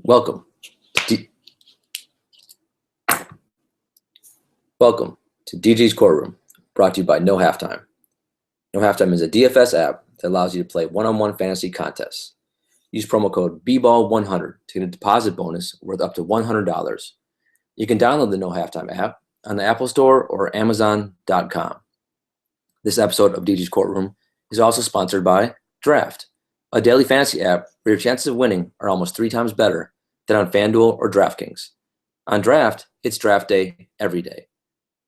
Welcome to DG's Courtroom, brought to you by No Halftime. No Halftime is a DFS app that allows you to play one-on-one fantasy contests. Use promo code BBALL100 to get a deposit bonus worth up to $100. You can download the No Halftime app on the Apple Store or Amazon.com. This episode of DG's Courtroom is also sponsored by Draft, a daily fantasy app where your chances of winning are almost 3 times better than on FanDuel or DraftKings. On Draft, it's draft day every day.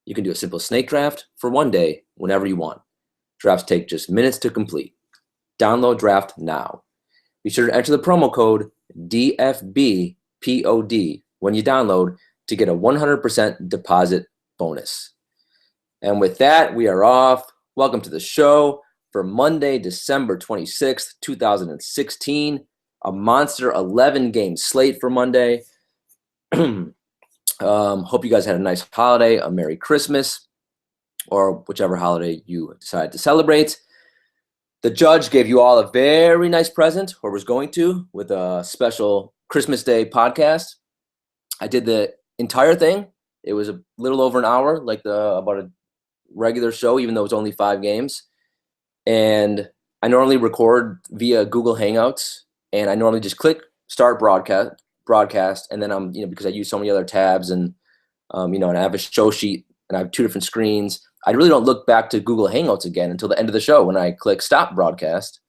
You can do a simple snake draft for one day whenever you want. Drafts take just minutes to complete. Download Draft now. Be sure to enter the promo code DFBPOD when you download to get a 100% deposit bonus. And with that, we are off. Welcome to the show for Monday, December 26th, 2016. A monster 11-game slate for Monday. Hope you guys had a nice holiday, a Merry Christmas, or whichever holiday you decide to celebrate. The judge gave you all a very nice present, or was going to, with a special Christmas Day podcast. I did the entire thing. It was a little over an hour, like about a regular show, even though it's only 5 games. And I normally record via Google Hangouts, and I normally just click start broadcast, and then I'm, because I use so many other tabs, and and I have a show sheet, and I have 2 different screens. I really don't look back to Google Hangouts again until the end of the show when I click stop broadcast.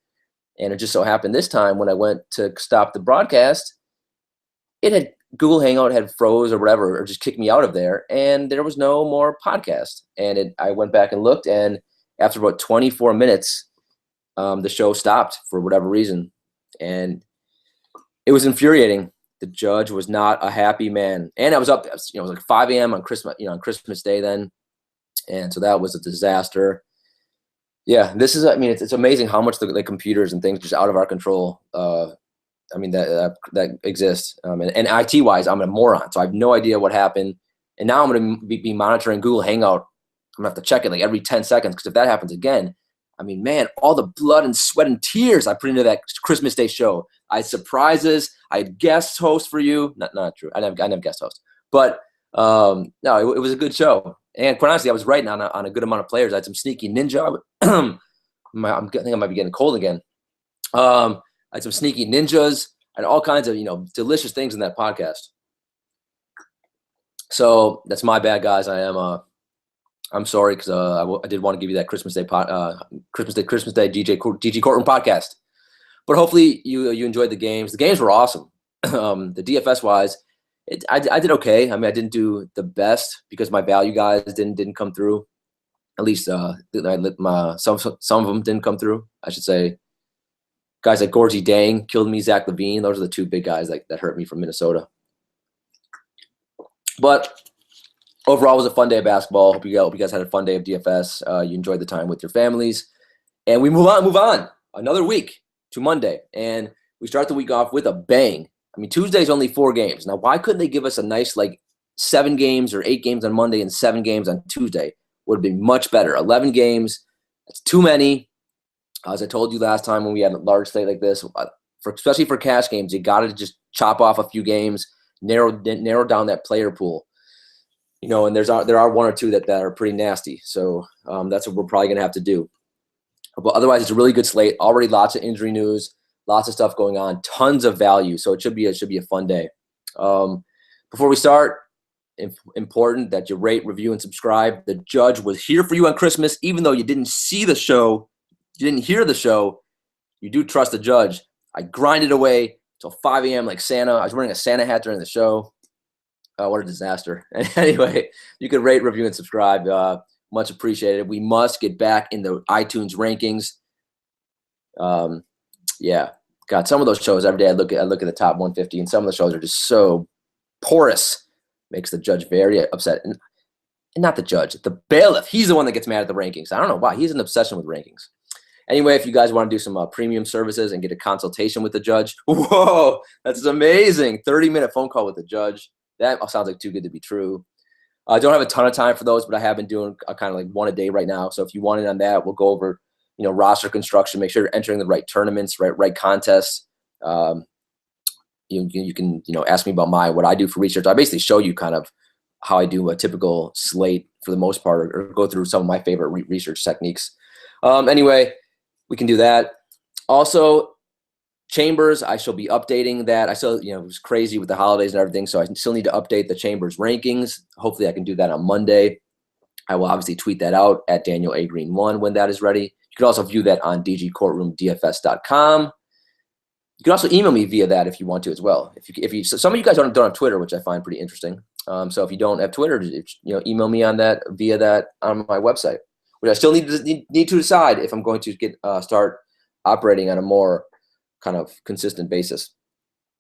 And it just so happened this time when I went to stop the broadcast, Google Hangout had froze or whatever, or just kicked me out of there, and there was no more podcast. And I went back and looked, and after about 24 minutes, the show stopped for whatever reason. And it was infuriating. The judge was not a happy man. And I was up, it was like 5 a.m. on Christmas Day then. And so that was a disaster. Yeah, it's amazing how much the computers and things just out of our control, that exists. And IT-wise, I'm a moron, so I have no idea what happened. And now I'm going to be monitoring Google Hangout. I'm going to have to check it like every 10 seconds, because if that happens again, all the blood and sweat and tears I put into that Christmas Day show. I had surprises. I had guest hosts for you. Not true. I didn't have guest hosts. But no, it was a good show. And quite honestly, I was writing on a good amount of players. I had some sneaky ninja. I think I might be getting cold again. I had some sneaky ninjas. I had all kinds of delicious things in that podcast. So that's my bad, guys. I'm sorry, because I did want to give you that Christmas Day DG Courtroom podcast. But hopefully you enjoyed the games. The games were awesome. The DFS wise, I did okay. I didn't do the best because my value guys didn't come through. At least some of them didn't come through. I should say, guys like Gorgie Dang killed me. Zach Levine. Those are the 2 big guys that hurt me from Minnesota. But overall, it was a fun day of basketball. Hope you guys had a fun day of DFS. You enjoyed the time with your families. And we move on. Another week to Monday. And we start the week off with a bang. Tuesday's only 4 games. Now, why couldn't they give us a nice 7 games or 8 games on Monday and 7 games on Tuesday? Would have been much better. 11 games, that's too many. As I told you last time when we had a large slate like this, especially for cash games, you got to just chop off a few games, narrow down that player pool. And there are 1 or 2 that are pretty nasty. So that's what we're probably going to have to do. But otherwise, it's a really good slate. Already lots of injury news, lots of stuff going on, tons of value. So it should be a fun day. Before we start, important that you rate, review, and subscribe. The judge was here for you on Christmas, even though you didn't see the show, you didn't hear the show. You do trust the judge. I grinded away till 5 a.m. like Santa. I was wearing a Santa hat during the show. What a disaster. Anyway, you can rate, review, and subscribe. Much appreciated. We must get back in the iTunes rankings. God, some of those shows every day I look at the top 150, and some of the shows are just so porous. Makes the judge very upset. And not the judge, the bailiff. He's the one that gets mad at the rankings. I don't know why. He's an obsession with rankings. Anyway, if you guys want to do some premium services and get a consultation with the judge, whoa, that's amazing. 30-minute phone call with the judge. That sounds like too good to be true. I don't have a ton of time for those, but I have been doing kind of 1 a day right now. So if you want in on that, we'll go over, roster construction, make sure you're entering the right tournaments, right contests. you can ask me about what I do for research. I basically show you kind of how I do a typical slate for the most part, or go through some of my favorite research techniques. Anyway, we can do that. Also, Chambers, I shall be updating that. I still, it was crazy with the holidays and everything, so I still need to update the Chambers rankings. Hopefully I can do that on Monday. I will obviously tweet that out at Daniel A. Green 1 when that is ready. You can also view that on dgcourtroomdfs.com. You can also email me via that if you want to as well. So some of you guys don't have Twitter, which I find pretty interesting. So if you don't have Twitter, email me on that via that on my website, which I still need to decide if I'm going to start operating on a more kind of consistent basis.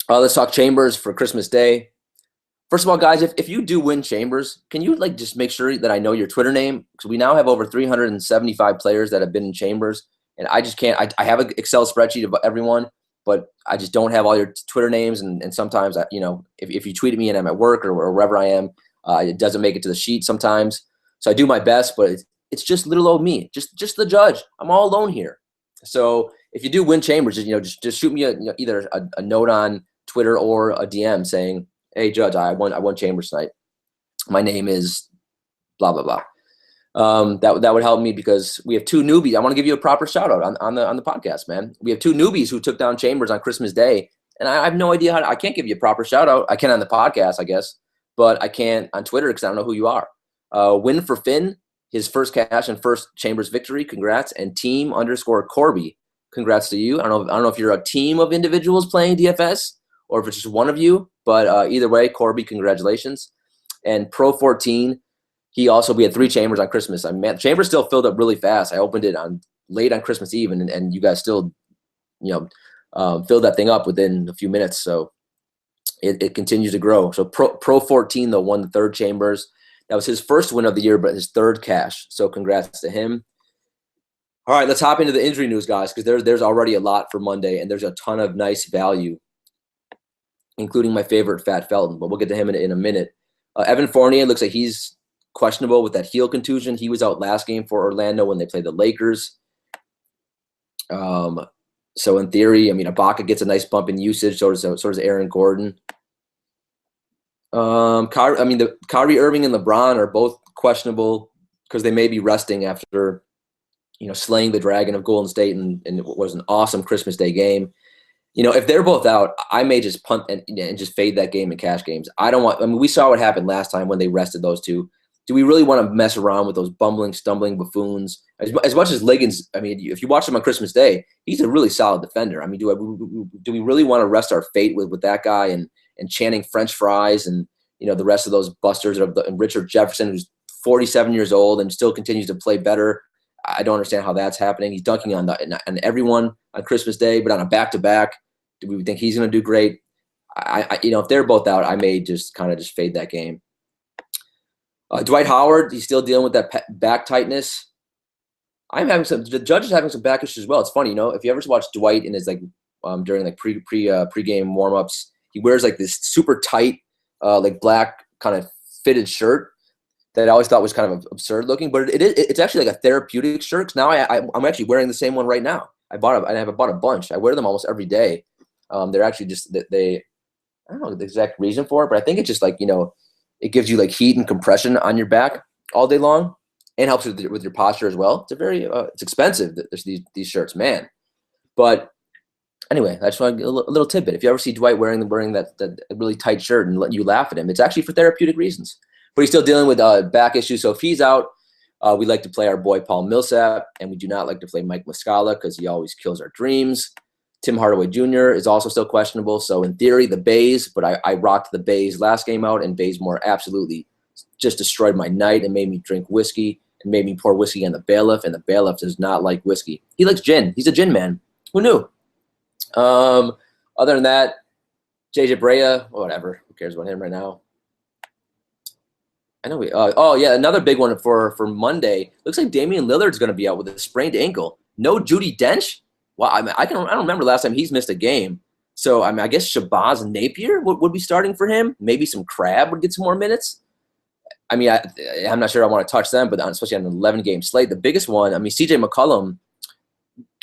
Let's talk Chambers for Christmas Day. First of all, guys, if you do win Chambers, can you just make sure that I know your Twitter name? Because we now have over 375 players that have been in Chambers, and I just can't. I have an Excel spreadsheet of everyone, but I just don't have all your Twitter names. And sometimes, if you tweet at me and I'm at work or wherever I am, it doesn't make it to the sheet sometimes. So I do my best, but it's just little old me, just the judge. I'm all alone here. So if you do win Chambers, just shoot me either a note on Twitter or a DM saying, "Hey, Judge, I won Chambers tonight. My name is blah blah blah." That would help me because we have two newbies. I want to give you a proper shout out on the podcast, man. We have two newbies who took down Chambers on Christmas Day, and I have no idea I can't give you a proper shout out. I can on the podcast, I guess, but I can't on Twitter because I don't know who you are. Win for Finn, his first cash and first Chambers victory. Congrats. And team_Corby. Congrats to you. I don't know if you're a team of individuals playing DFS or if it's just one of you, but either way, Corby, congratulations. And Pro 14, we had 3 Chambers on Christmas. Chambers still filled up really fast. I opened it late on Christmas Eve, and you guys still, filled that thing up within a few minutes. So it continues to grow. So Pro 14 though won the 3rd Chambers. That was his first win of the year, but his 3rd cash. So congrats to him. All right, let's hop into the injury news, guys, because there's already a lot for Monday, and there's a ton of nice value, including my favorite Fat Felton, but we'll get to him in a minute. Evan Fournier looks like he's questionable with that heel contusion. He was out last game for Orlando when they played the Lakers. So in theory, Ibaka gets a nice bump in usage. So does Aaron Gordon. Kyrie Irving and LeBron are both questionable because they may be resting after, slaying the Dragon of Golden State and it was an awesome Christmas Day game. If they're both out, I may just punt and just fade that game in cash games. We saw what happened last time when they rested those two. Do we really want to mess around with those bumbling, stumbling buffoons? As much as Liggins, if you watch him on Christmas Day, he's a really solid defender. Do we really want to rest our fate with that guy and chanting French fries and, the rest of those busters and Richard Jefferson, who's 47 years old and still continues to play better? I don't understand how that's happening. He's dunking on everyone on Christmas Day, but on a back-to-back, do we think he's going to do great? If they're both out, I may just kind of just fade that game. Dwight Howard, he's still dealing with that back tightness. The judge is having some back issues as well. It's funny, if you ever watch Dwight in his during pre-game warm-ups, he wears this super tight black kind of fitted shirt that I always thought was kind of absurd looking, but it's actually a therapeutic shirt. 'Cause now I'm actually wearing the same one right now. I bought a bunch. I wear them almost every day. They're actually just I don't know the exact reason for it, but I think it's just it gives you heat and compression on your back all day long, and helps with your posture as well. It's expensive. These shirts, man. But anyway, I just want a little tidbit. If you ever see Dwight wearing that really tight shirt and let you laugh at him, it's actually for therapeutic reasons. But he's still dealing with back issues. So if he's out, we like to play our boy Paul Millsap, and we do not like to play Mike Muscala because he always kills our dreams. Tim Hardaway Jr. is also still questionable. So in theory, the Bays, but I rocked the Bays last game out, and Bazemore absolutely just destroyed my night and made me drink whiskey and made me pour whiskey on the bailiff, and the bailiff does not like whiskey. He likes gin. He's a gin man. Who knew? Other than that, JJ Brea, whatever. Who cares about him right now? I know another big one for Monday. Looks like Damian Lillard's going to be out with a sprained ankle. No Judi Dench? Well, I don't remember the last time he's missed a game. So, I guess Shabazz Napier would be starting for him. Maybe some Crab would get some more minutes. I'm not sure I want to touch them, but especially on an 11-game slate. The biggest one, CJ McCollum,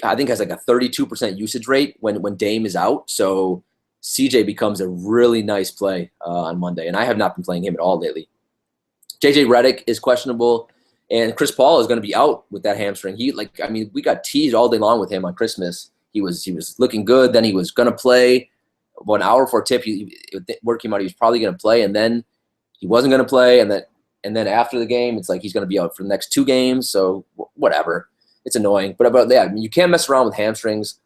I think has a 32% usage rate when Dame is out. So CJ becomes a really nice play on Monday, and I have not been playing him at all lately. JJ Redick is questionable, and Chris Paul is going to be out with that hamstring. We got teased all day long with him on Christmas. He was looking good. Then he was going to play. About an hour before tip, word came out he was probably going to play, and then he wasn't going to play. And then after the game, it's like he's going to be out for the next 2 games. So whatever, it's annoying. But yeah, I mean, you can't mess around with hamstrings.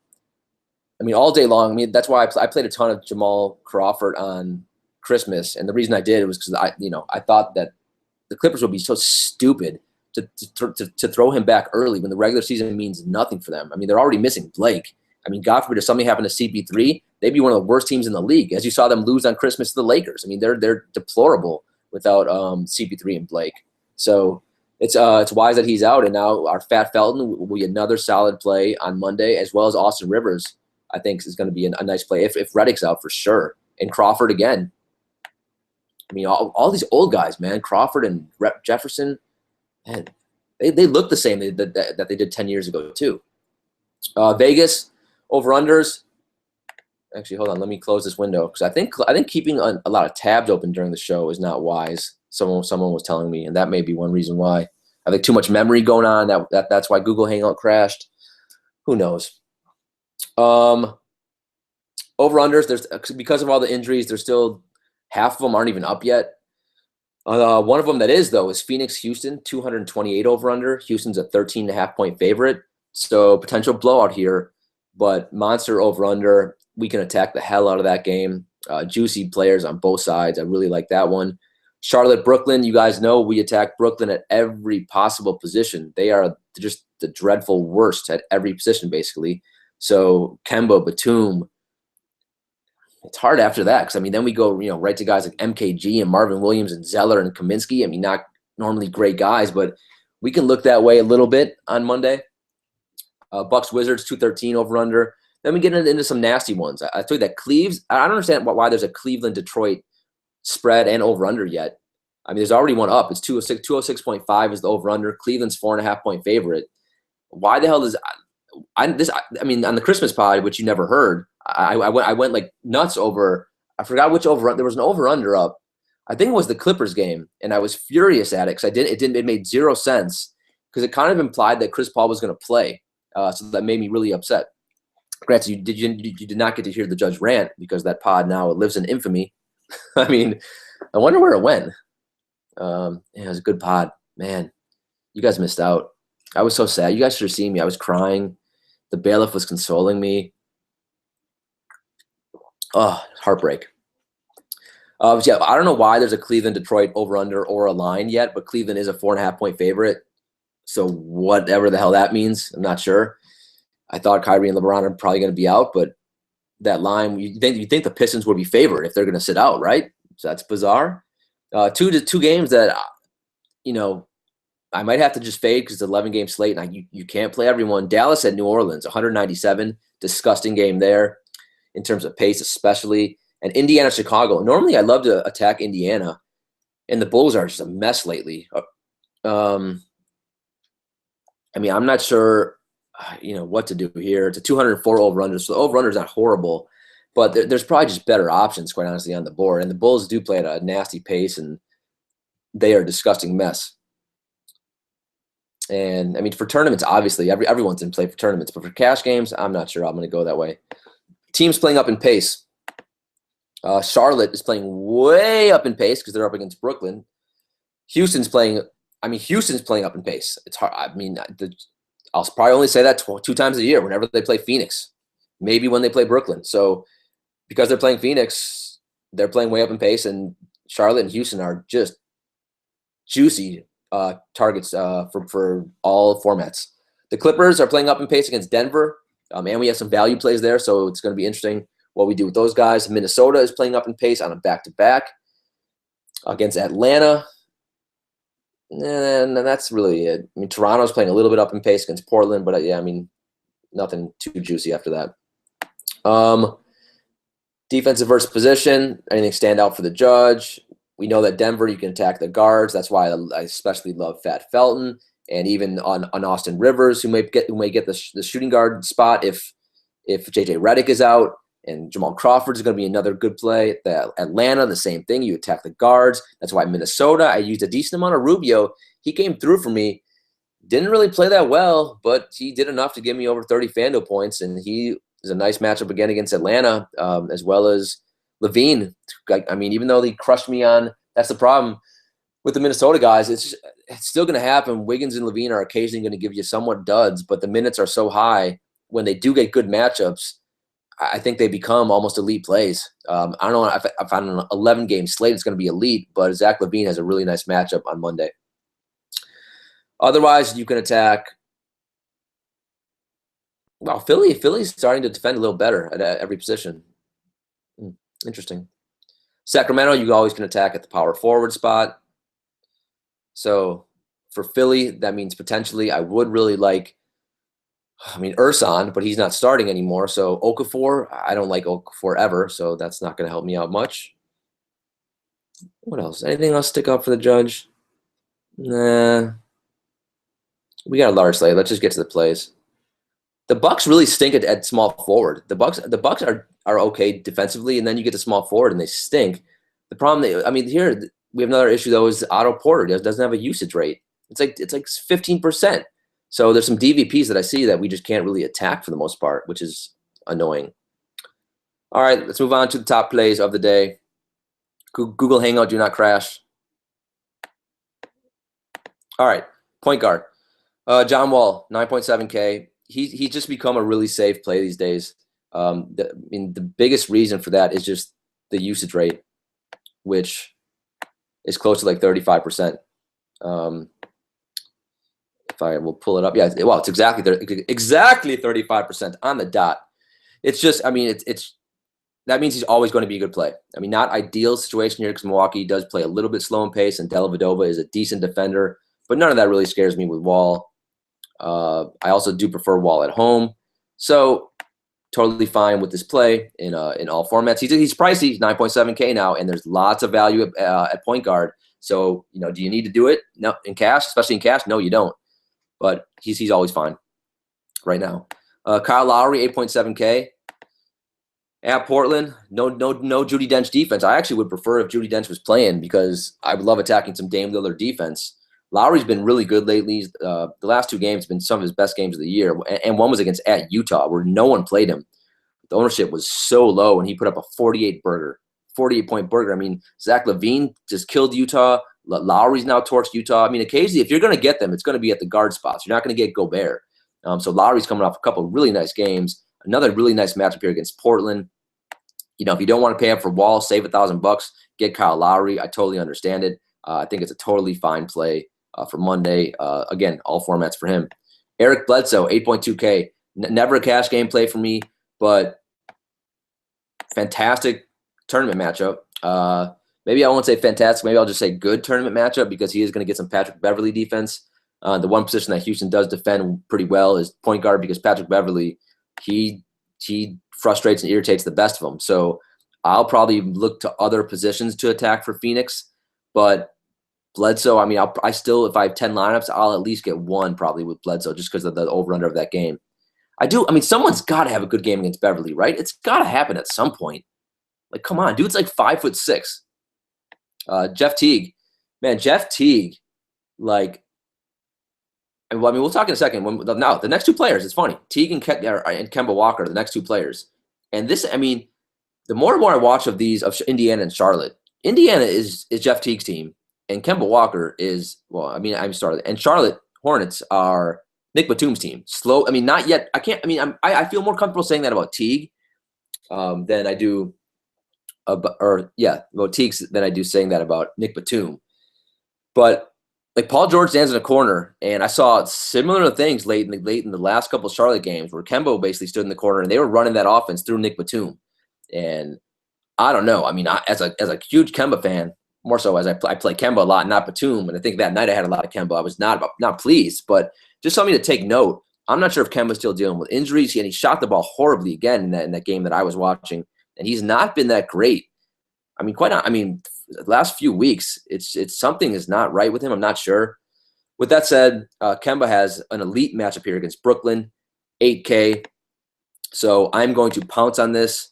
I mean, all day long. I mean, that's why I played a ton of Jamal Crawford on Christmas, and the reason I did was because I thought that the Clippers would be so stupid to throw him back early when the regular season means nothing for them. I mean, they're already missing Blake. I mean, God forbid if something happened to CP3, they'd be one of the worst teams in the league. As you saw them lose on Christmas to the Lakers. I mean, they're deplorable without CP3 and Blake. So it's wise that he's out, and now our Fat Felton will be another solid play on Monday, as well as Austin Rivers. I think is going to be a nice play if Redick's out for sure, and Crawford again. I mean, all these old guys, man, Crawford and Jefferson, man, they look the same that they did 10 years ago too. Vegas over-unders. Actually, hold on. Let me close this window because I think keeping a lot of tabs open during the show is not wise. Someone was telling me, and that may be one reason why. I think too much memory going on. That's why Google Hangout crashed. Who knows? Over-unders. There's because of all the injuries. There's still half of them aren't even up yet. One of them that is though is Phoenix Houston 228 over-under. Houston's a 13.5 point favorite, so potential blowout here. But monster over-under, we can attack the hell out of that game. Juicy players on both sides. I really like that one. Charlotte, Brooklyn, you guys know we attack Brooklyn at every possible position. They are just the dreadful worst at every position, basically. So Kemba, Batum, it's hard after that because, I mean, then we go right to guys like MKG and Marvin Williams and Zeller and Kaminsky. I mean, not normally great guys, but we can look that way a little bit on Monday. Bucks Wizards 213 over under. Then we get into some nasty ones. I told you that Cleves. I don't understand why there's a Cleveland Detroit spread and over under yet. I mean, there's already one up. It's 206.5 is the over under. Cleveland's 4.5 point favorite. Why the hell is I mean on the Christmas pod, which you never heard, I went like nuts over. I forgot which over. There was an over under up. I think it was the Clippers game, and I was furious at it because it made zero sense because it kind of implied that Chris Paul was going to play. So that made me really upset. Granted, you did not get to hear the judge rant because that pod now lives in infamy. I mean, I wonder where it went. Yeah, it was a good pod. Man, you guys missed out. I was so sad. You guys should have seen me. I was crying. The bailiff was consoling me. Oh, heartbreak. Yeah, I don't know why there's a Cleveland-Detroit over-under or a line yet, but Cleveland is a 4.5 point favorite. So whatever the hell that means, I'm not sure. I thought Kyrie and LeBron are probably going to be out, but that line, you think the Pistons would be favored if they're going to sit out, right? So that's bizarre. Two games that, I might have to just fade because it's an 11-game slate, and you can't play everyone. Dallas at New Orleans, 197, disgusting game there in terms of pace especially. And Indiana, Chicago. Normally I love to attack Indiana, and the Bulls are just a mess lately. I mean, I'm not sure, what to do here. It's a 204 over-under, so the over-under is not horrible, but there's probably just better options, quite honestly, on the board. And the Bulls do play at a nasty pace, and they are a disgusting mess. And, I mean, for tournaments, obviously, everyone's in play for tournaments. But for cash games, I'm not sure I'm going to go that way. Teams playing up in pace. Charlotte is playing way up in pace because they're up against Brooklyn. Houston's playing up in pace. It's hard. I mean, I'll probably only say that 2 times a year whenever they play Phoenix. Maybe when they play Brooklyn. So because they're playing Phoenix, they're playing way up in pace, and Charlotte and Houston are just juicy targets for all formats. The Clippers are playing up in pace against Denver, and we have some value plays there, so it's going to be interesting what we do with those guys. Minnesota is playing up in pace on a back-to-back against Atlanta. And that's really it. I mean, Toronto's playing a little bit up in pace against Portland, but yeah, I mean, nothing too juicy after that. Defensive versus position, anything stand out for the judge? We know that Denver, you can attack the guards. That's why I especially love Fat Felton, and even on Austin Rivers, who may get the shooting guard spot if JJ Redick is out. And Jamal Crawford is going to be another good play. Atlanta, the same thing. You attack the guards. That's why Minnesota, I used a decent amount of Rubio. He came through for me. Didn't really play that well, but he did enough to give me over 30 FanDuel points, and he is a nice matchup again against Atlanta, as well as Levine. I mean, even though he crushed me on – that's the problem with the Minnesota guys. It's still going to happen. Wiggins and Levine are occasionally going to give you somewhat duds, but the minutes are so high when they do get good matchups, I think they become almost elite plays. I don't know if on an 11-game slate it's going to be elite, but Zach LaVine has a really nice matchup on Monday. Otherwise, you can attack. Well, Philly's starting to defend a little better at every position. Interesting. Sacramento, you always can attack at the power forward spot. So for Philly, that means potentially I would really like, Ersan, but he's not starting anymore. So Okafor, I don't like Okafor ever, so that's not going to help me out much. What else? Anything else stick up for the judge? Nah. We got a large slate. Let's just get to the plays. The Bucks really stink at small forward. The Bucks are okay defensively, and then you get to small forward and they stink. The problem, here we have another issue though is Otto Porter doesn't have a usage rate. It's like 15%. So there's some DVPs that I see that we just can't really attack for the most part, which is annoying. All right, let's move on to the top plays of the day. Google Hangout, do not crash. All right, point guard. John Wall, 9.7K. He's just become a really safe play these days. The biggest reason for that is just the usage rate, which is close to like 35%. If I will pull it up, yeah, well, it's exactly 35% on the dot. It's just, that means he's always going to be a good play. Not ideal situation here because Milwaukee does play a little bit slow in pace, and Dellavedova is a decent defender, but none of that really scares me with Wall. I also do prefer Wall at home, so totally fine with this play in all formats. He's pricey, he's 9.7K now, and there's lots of value at point guard. So do you need to do it? No, in cash, especially in cash. No, you don't. But he's always fine right now. Kyle Lowry, 8.7K at Portland. No Judi Dench defense. I actually would prefer if Judi Dench was playing because I would love attacking some Dame Lillard defense. Lowry's been really good lately. The last two games have been some of his best games of the year, and one was at Utah where no one played him. The ownership was so low, and he put up a 48-point burger. Zach LaVine just killed Utah. Lowry's now torched Utah. Occasionally, if you're going to get them, it's going to be at the guard spots. You're not going to get Gobert. So Lowry's coming off a couple of really nice games. Another really nice matchup here against Portland. If you don't want to pay up for Wall, save $1,000, get Kyle Lowry. I totally understand it. I think it's a totally fine play for Monday. Again, all formats for him. Eric Bledsoe, 8.2K. Never a cash game play for me, but fantastic tournament matchup. Maybe I won't say fantastic. Maybe I'll just say good tournament matchup because he is going to get some Patrick Beverley defense. The one position that Houston does defend pretty well is point guard because Patrick Beverley, he frustrates and irritates the best of them. So I'll probably look to other positions to attack for Phoenix. But Bledsoe, I still, if I have 10 lineups, I'll at least get one probably with Bledsoe just because of the over-under of that game. Someone's got to have a good game against Beverley, right? It's got to happen at some point. Like, come on, dude's like 5'6". Jeff Teague. Man, Jeff Teague, we'll talk in a second. Now, the next two players, it's funny. Teague and Kemba Walker are the next two players. And this, the more and more I watch of these, of Indiana and Charlotte, Indiana is Jeff Teague's team. And Kemba Walker is, I'm sorry. And Charlotte Hornets are Nick Batum's team. Slow, not yet. I feel more comfortable saying that about Teague than I do about Teague than I do saying that about Nick Batum. But like Paul George stands in a corner, and I saw similar things late in the last couple of Charlotte games where Kemba basically stood in the corner and they were running that offense through Nick Batum. And I don't know. As a huge Kemba fan, more so as I play Kemba a lot, not Batum. And I think that night I had a lot of Kemba. I was not pleased, but just something to take note. I'm not sure if Kemba's still dealing with injuries, and he shot the ball horribly again in that game that I was watching, and he's not been that great. The last few weeks, it's something is not right with him. I'm not sure. With that said, Kemba has an elite matchup here against Brooklyn, 8K. So I'm going to pounce on this.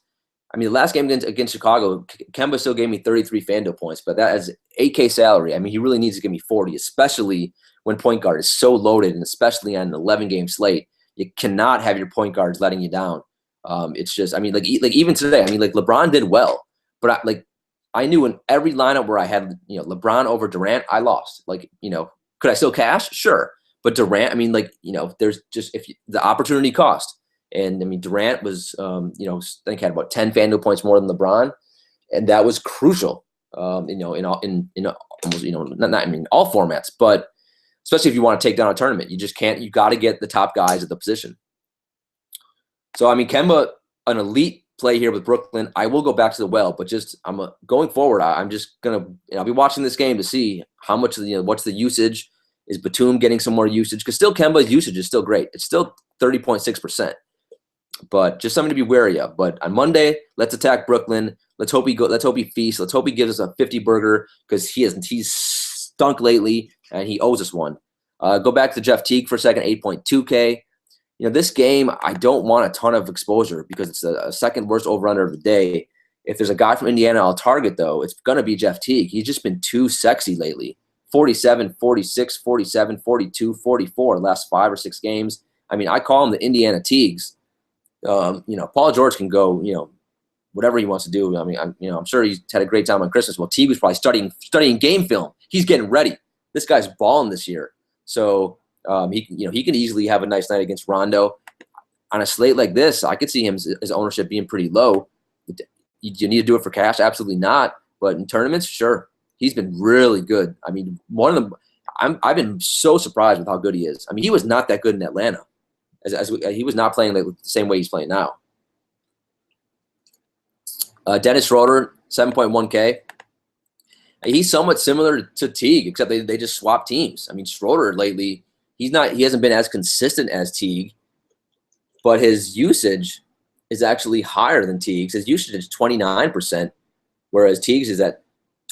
I mean, the last game against Chicago, Kemba still gave me 33 FanDuel points, but that is 8K salary. I mean, he really needs to give me 40, especially when point guard is so loaded, and especially on an 11-game slate. You cannot have your point guards letting you down. It's just, I mean, like even today, I mean, like LeBron did well, but I knew in every lineup where I had, LeBron over Durant, I lost. Like, could I still cash? Sure. But Durant, I mean, like, there's just the opportunity cost. And I mean, Durant was, I think had about 10 FanDuel points more than LeBron, and that was crucial. In almost, not I mean all formats, but especially if you want to take down a tournament, you just can't. You got to get the top guys at the position. So I mean, Kemba, an elite play here with Brooklyn. I will go back to the well, but just going forward, I'm just gonna. I'll be watching this game to see how much what's the usage. Is Batum getting some more usage? Because still Kemba's usage is still great. It's still 30.6%. But just something to be wary of. But on Monday, let's attack Brooklyn. Let's hope he feasts. Let's hope he gives us a 50 burger because he's stunk lately and he owes us one. Go back to Jeff Teague for a second, 8.2K. This game, I don't want a ton of exposure because it's a second worst over-under of the day. If there's a guy from Indiana I'll target, though, it's going to be Jeff Teague. He's just been too sexy lately. 47, 46, 47, 42, 44 last 5 or 6 games. I mean, I call him the Indiana Teagues. Paul George can go, whatever he wants to do. I mean, I'm sure he's had a great time on Christmas. Well, Teague was probably studying game film. He's getting ready. This guy's balling this year. So he can easily have a nice night against Rondo. On a slate like this, I could see his ownership being pretty low. You need to do it for cash? Absolutely not. But in tournaments, sure. He's been really good. I mean, I've been so surprised with how good he is. I mean, he was not that good in Atlanta. He was not playing the same way he's playing now. Dennis Schroeder, 7.1K. He's somewhat similar to Teague, except they just swapped teams. I mean, Schroeder lately, he hasn't been as consistent as Teague, but his usage is actually higher than Teague's. His usage is 29%, whereas Teague's is at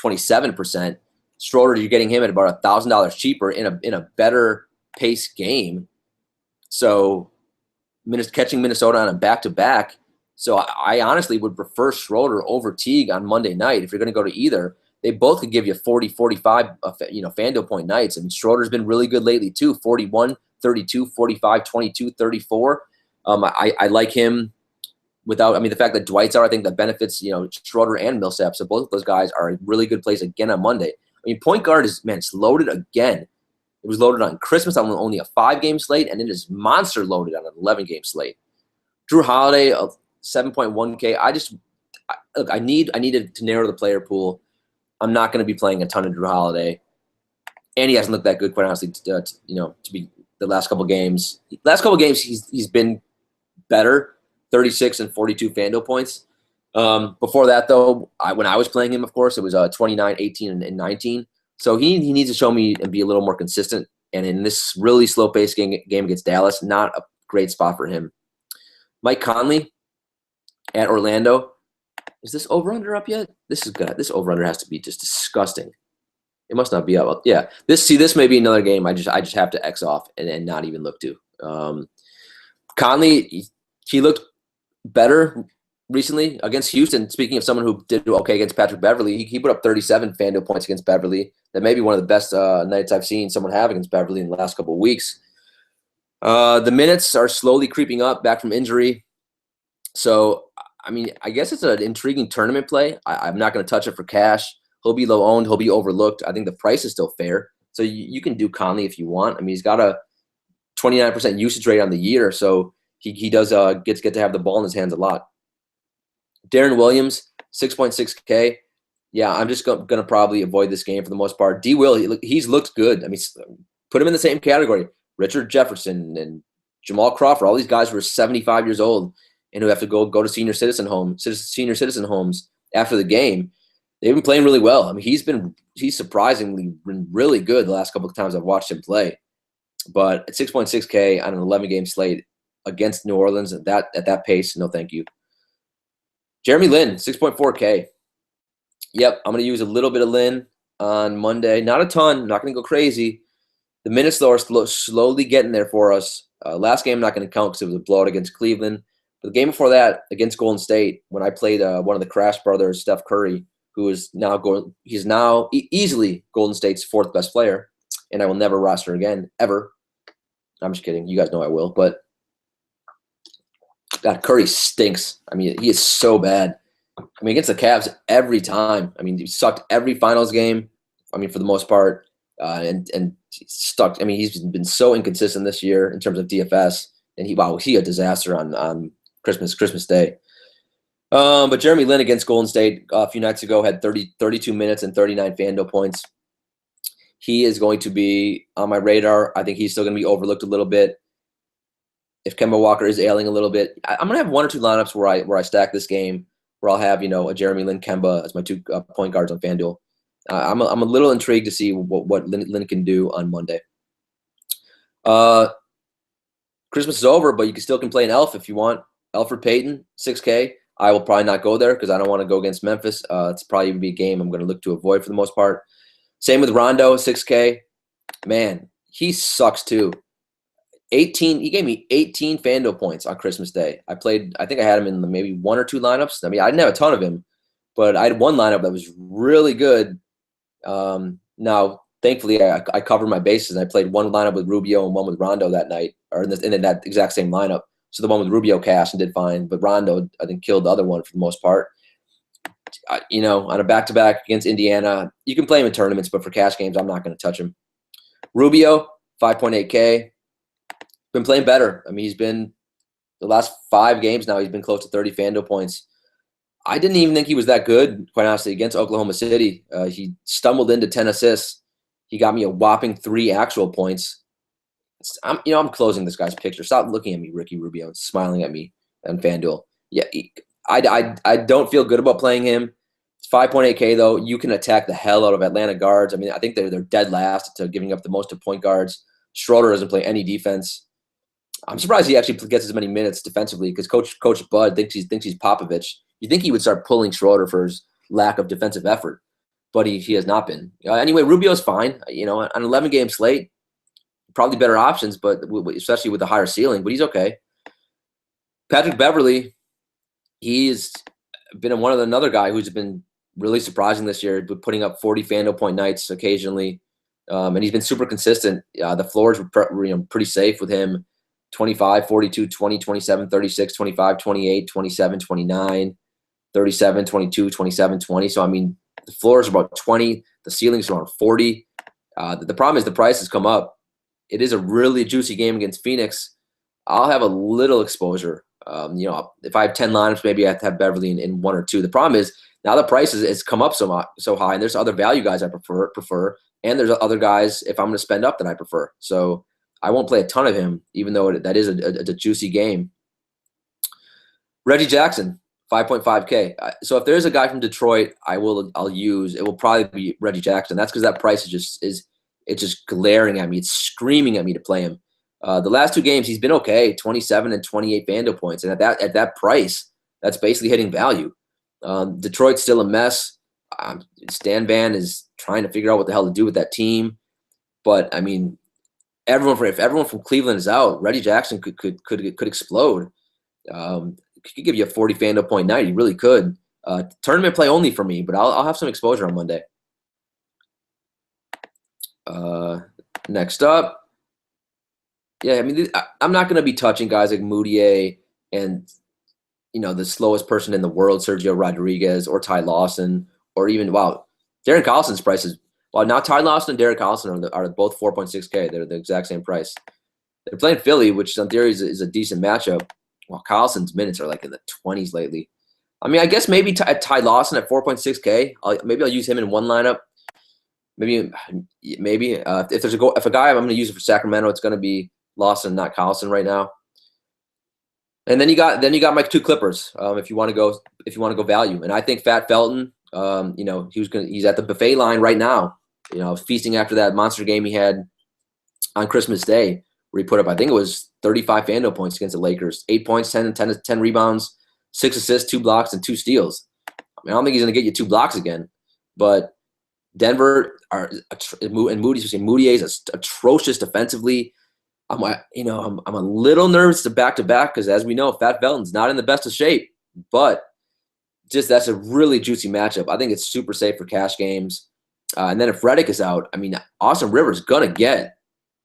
27%. Schroeder, you're getting him at about $1,000 cheaper in a better pace game. So catching Minnesota on a back-to-back. So I honestly would prefer Schroeder over Teague on Monday night. If you're going to go to either, they both could give you 40, 45, FanDuel point nights. I mean, Schroeder's been really good lately too. 41, 32, 45, 22, 34. I like him the fact that Dwight's out, I think that benefits, Schroeder and Millsap. So both of those guys are a really good place again on Monday. I mean, point guard it's loaded again. It was loaded on Christmas on only a 5-game slate, and it is monster loaded on an 11-game slate. Jrue Holiday, 7.1K. Look, I needed to narrow the player pool. I'm not going to be playing a ton of Jrue Holiday, and he hasn't looked that good, quite honestly. To be the last couple games. Last couple games, he's been better, 36 and 42 FanDuel points. Before that, though, when I was playing him, of course, it was 29, 18, and 19. So he needs to show me and be a little more consistent. And in this really slow-paced game against Dallas, not a great spot for him. Mike Conley at Orlando. Is this over-under up yet? This is good. This over-under has to be just disgusting. It must not be up. Yeah. This may be another game I just have to X off and not even look to. Conley, he looked better recently against Houston. Speaking of someone who did okay against Patrick Beverly, he put up 37 FanDuel points against Beverly. That may be one of the best nights I've seen someone have against Beverly in the last couple of weeks. The minutes are slowly creeping up back from injury. So, I mean, I guess it's an intriguing tournament play. I'm not going to touch it for cash. He'll be low owned. He'll be overlooked. I think the price is still fair. So you can do Conley if you want. I mean, he's got a 29% usage rate on the year. So he does get to have the ball in his hands a lot. Darren Williams, 6.6K. Yeah, I'm just going to probably avoid this game for the most part. D. Will, he's looked good. I mean, put him in the same category. Richard Jefferson and Jamal Crawford, all these guys who are 75 years old and who have to go to senior citizen homes after the game. They've been playing really well. I mean, he's surprisingly been really good the last couple of times I've watched him play. But at 6.6K on an 11-game slate against New Orleans at that pace, no thank you. Jeremy Lin, 6.4K. Yep, I'm going to use a little bit of Lin on Monday. Not a ton. Not going to go crazy. The minutes, though, are slowly getting there for us. Last game, I'm not going to count because it was a blowout against Cleveland. The game before that against Golden State, when I played one of the Crash brothers, Steph Curry, who is now he's now easily Golden State's fourth best player, and I will never roster again ever. I'm just kidding. You guys know I will, but God, Curry stinks. I mean, he is so bad. I mean, against the Cavs every time. I mean, he sucked every finals game. I mean, for the most part, and stuck. I mean, he's been so inconsistent this year in terms of DFS, and he a disaster on Christmas Day. But Jeremy Lin against Golden State a few nights ago had 32 minutes and 39 FanDuel points. He is going to be on my radar. I think he's still going to be overlooked a little bit. If Kemba Walker is ailing a little bit, I'm going to have one or two lineups where I stack this game, where I'll have a Jeremy Lin, Kemba as my two point guards on FanDuel. I'm a little intrigued to see what Lin can do on Monday. Christmas is over, but you can still play an Elf if you want. Elfrid Payton, 6K. I will probably not go there because I don't want to go against Memphis. It's probably be a game I'm going to look to avoid for the most part. Same with Rondo, 6K. Man, he sucks too. 18. He gave me 18 FanDuel points on Christmas Day. I think I had him in maybe one or two lineups. I mean, I didn't have a ton of him, but I had one lineup that was really good. Now, thankfully, I covered my bases. I played one lineup with Rubio and one with Rondo that night, or in that exact same lineup. So the one with Rubio cashed and did fine, but Rondo, I think, killed the other one for the most part. On a back-to-back against Indiana, you can play him in tournaments, but for cash games, I'm not going to touch him. Rubio, 5.8K. Been playing better. I mean, he's been the last 5 games now, he's been close to 30 FanDuel points. I didn't even think he was that good, quite honestly, against Oklahoma City. He stumbled into 10 assists. He got me a whopping 3 actual points. I'm closing this guy's picture. Stop looking at me, Ricky Rubio, and smiling at me on FanDuel. Yeah, I don't feel good about playing him. It's 5.8K though. You can attack the hell out of Atlanta guards. I mean, I think they're dead last to giving up the most to point guards. Schroeder doesn't play any defense. I'm surprised he actually gets as many minutes defensively because Coach Bud thinks he's Popovich. You think he would start pulling Schroeder for his lack of defensive effort, but he has not been. Anyway, Rubio's fine. On an 11-game slate. Probably better options, but especially with the higher ceiling, but he's okay. Patrick Beverley, he's been another guy who's been really surprising this year, putting up 40 FanDuel point nights occasionally, and he's been super consistent. The floors were pretty safe with him. 25, 42, 20, 27, 36, 25, 28, 27, 29, 37, 22, 27, 20. So, I mean, the floor is about 20. The ceiling's around 40. The problem is the price has come up. It is a really juicy game against Phoenix. I'll have a little exposure. If I have 10 lineups, maybe I have to have Beverly in 1 or 2. The problem is now the price has come up so high, and there's other value guys I prefer, and there's other guys if I'm going to spend up that I prefer. So I won't play a ton of him, even though that is a juicy game. Reggie Jackson, 5.5K. So if there's a guy from Detroit I'll use, it will probably be Reggie Jackson. That's because that price it's just glaring at me. It's screaming at me to play him. The last 2 games, he's been okay, 27 and 28 FanDuel points. And at that price, that's basically hitting value. Detroit's still a mess. Stan Van is trying to figure out what the hell to do with that team. But, I mean, if everyone from Cleveland is out, Reggie Jackson could explode. He could give you a 40 FanDuel point night. He really could. Tournament play only for me, but I'll have some exposure on Monday. Next up, I mean, I'm not going to be touching guys like Moutier and the slowest person in the world, Sergio Rodriguez, or Ty Lawson, or even Darren Collison's prices. Now Ty Lawson and Derek Collison are both 4.6K. They're the exact same price. They're playing Philly, which in theory is a decent matchup. While Collison's minutes are like in the 20s lately. I mean, I guess maybe Ty Lawson at 4.6K. Maybe I'll use him in one lineup. Maybe if a guy I'm going to use it for Sacramento, it's going to be Lawson, not Collison right now. And then you got my 2 Clippers. If you want to go value, and I think Fat Felton, he's at the buffet line right now. Feasting after that monster game he had on Christmas Day, where he put up, I think it was 35 FanDuel points against the Lakers, 8 points, 10 rebounds, 6 assists, 2 blocks, and 2 steals. I mean, I don't think he's going to get you 2 blocks again, but Denver and Moutier is atrocious defensively. I'm a little nervous to back because, as we know, Fat Felton's not in the best of shape. But just that's a really juicy matchup. I think it's super safe for cash games. And then if Reddick is out, I mean, Austin Rivers gonna get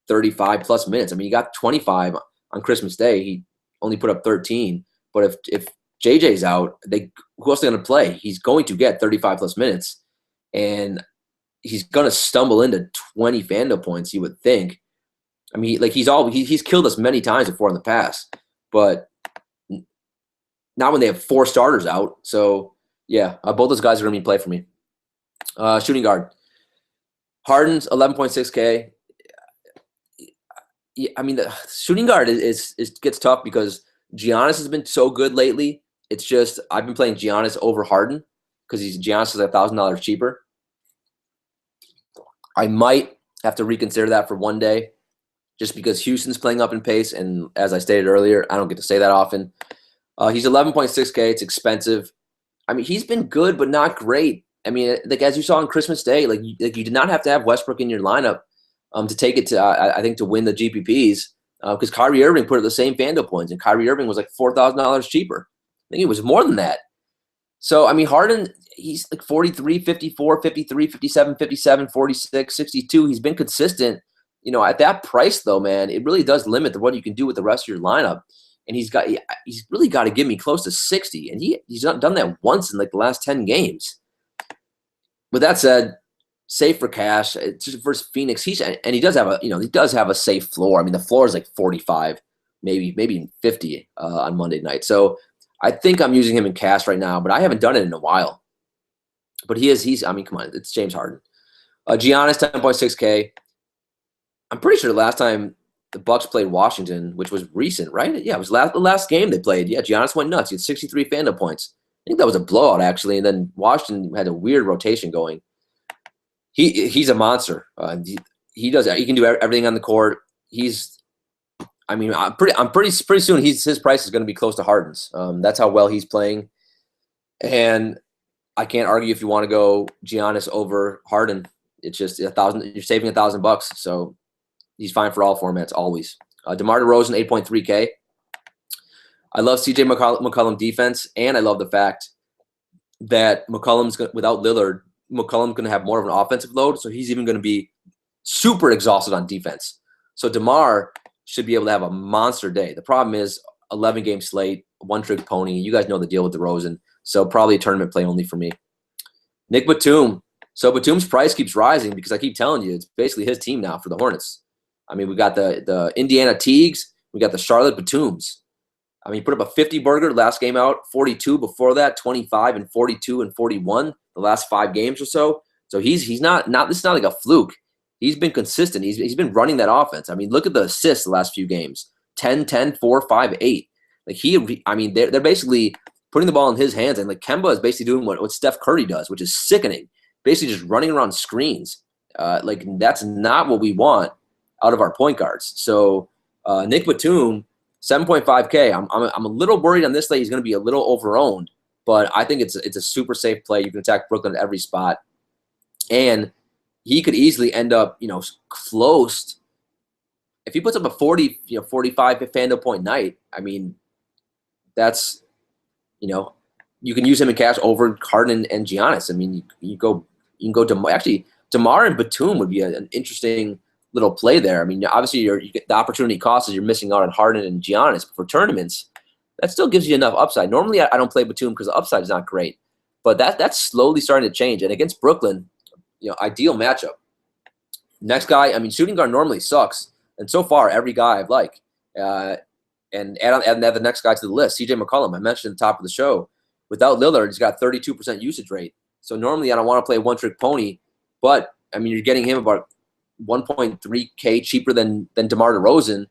35 plus minutes. I mean, he got 25 on Christmas Day. He only put up 13. But if JJ's out, who else are going to play? He's going to get 35 plus minutes, and he's going to stumble into 20 Fando points. You would think. I mean, he's killed us many times before in the past, but not when they have 4 starters out. So yeah, both those guys are going to be in play for me. Shooting guard, Harden's 11.6K. Yeah, I mean, the shooting guard is gets tough because Giannis has been so good lately. It's just I've been playing Giannis over Harden because Giannis is $1,000 cheaper. I might have to reconsider that for one day, just because Houston's playing up in pace, and as I stated earlier, I don't get to say that often. He's 11.6K. It's expensive. I mean, he's been good, but not great. I mean, like as you saw on Christmas Day, you did not have to have Westbrook in your lineup to take it to I think to win the GPPs because Kyrie Irving put up the same Fando points, and Kyrie Irving was like $4,000 cheaper. I think it was more than that. So, I mean, Harden, he's like 43, 54, 53, 57, 57, 46, 62. He's been consistent. At that price, though, man, it really does limit what you can do with the rest of your lineup. And he's really got to give me close to 60. And he's not done that once in like the last 10 games. With that said, safe for cash. It's just versus Phoenix. He does have a safe floor. I mean, the floor is like 45, maybe 50 on Monday night. So I think I'm using him in cash right now, but I haven't done it in a while. But I mean, come on, it's James Harden. Giannis, 10.6K. I'm pretty sure the last time the Bucks played Washington, which was recent, right? Yeah, it was the last game they played. Yeah, Giannis went nuts. He had 63 Fando points. I think that was a blowout, actually. And then Washington had a weird rotation going. He's a monster. He can do everything on the court. I'm pretty soon his price is going to be close to Harden's. That's how well he's playing. And I can't argue if you want to go Giannis over Harden. It's just $1,000. You're saving $1,000, so he's fine for all formats always. DeMar DeRozan, 8.3K. I love CJ McCollum defense, and I love the fact that without Lillard, McCollum's going to have more of an offensive load, so he's even going to be super exhausted on defense. So DeMar should be able to have a monster day. The problem is 11-game slate, one-trick pony. You guys know the deal with DeRozan, so probably a tournament play only for me. Nick Batum. So Batum's price keeps rising because I keep telling you it's basically his team now for the Hornets. I mean, we got the Indiana Teagues. We got the Charlotte Batums. I mean, he put up a 50-burger last game out, 42 before that, 25 and 42 and 41 the last 5 games or so. So he's not this is not like a fluke. He's been consistent. He's been running that offense. I mean, look at the assists the last few games. 10, 10, 4, 5, 8. They're basically putting the ball in his hands, and like Kemba is basically doing what Steph Curry does, which is sickening. Basically just running around screens. That's not what we want out of our point guards. So Nick Batum, 7.5K. I'm a little worried on this slate. He's going to be a little over-owned, but I think it's a super safe play. You can attack Brooklyn at every spot, and he could easily end up close. If he puts up a 45 Fando point night, I mean, that's you can use him in cash over Harden and Giannis. I mean, you can go to actually DeMar and Batum would be an interesting little play there. I mean, obviously you get the opportunity cost is you're missing out on Harden and Giannis, but for tournaments, that still gives you enough upside. Normally, I don't play Batum because the upside is not great, but that's slowly starting to change. And against Brooklyn, ideal matchup. Next guy, I mean, shooting guard normally sucks, and so far every guy I've liked. And add the next guy to the list, CJ McCollum. I mentioned at the top of the show. Without Lillard, he's got 32% usage rate. So normally I don't want to play one-trick pony, but I mean, you're getting him about 1.3K cheaper than DeMar DeRozan,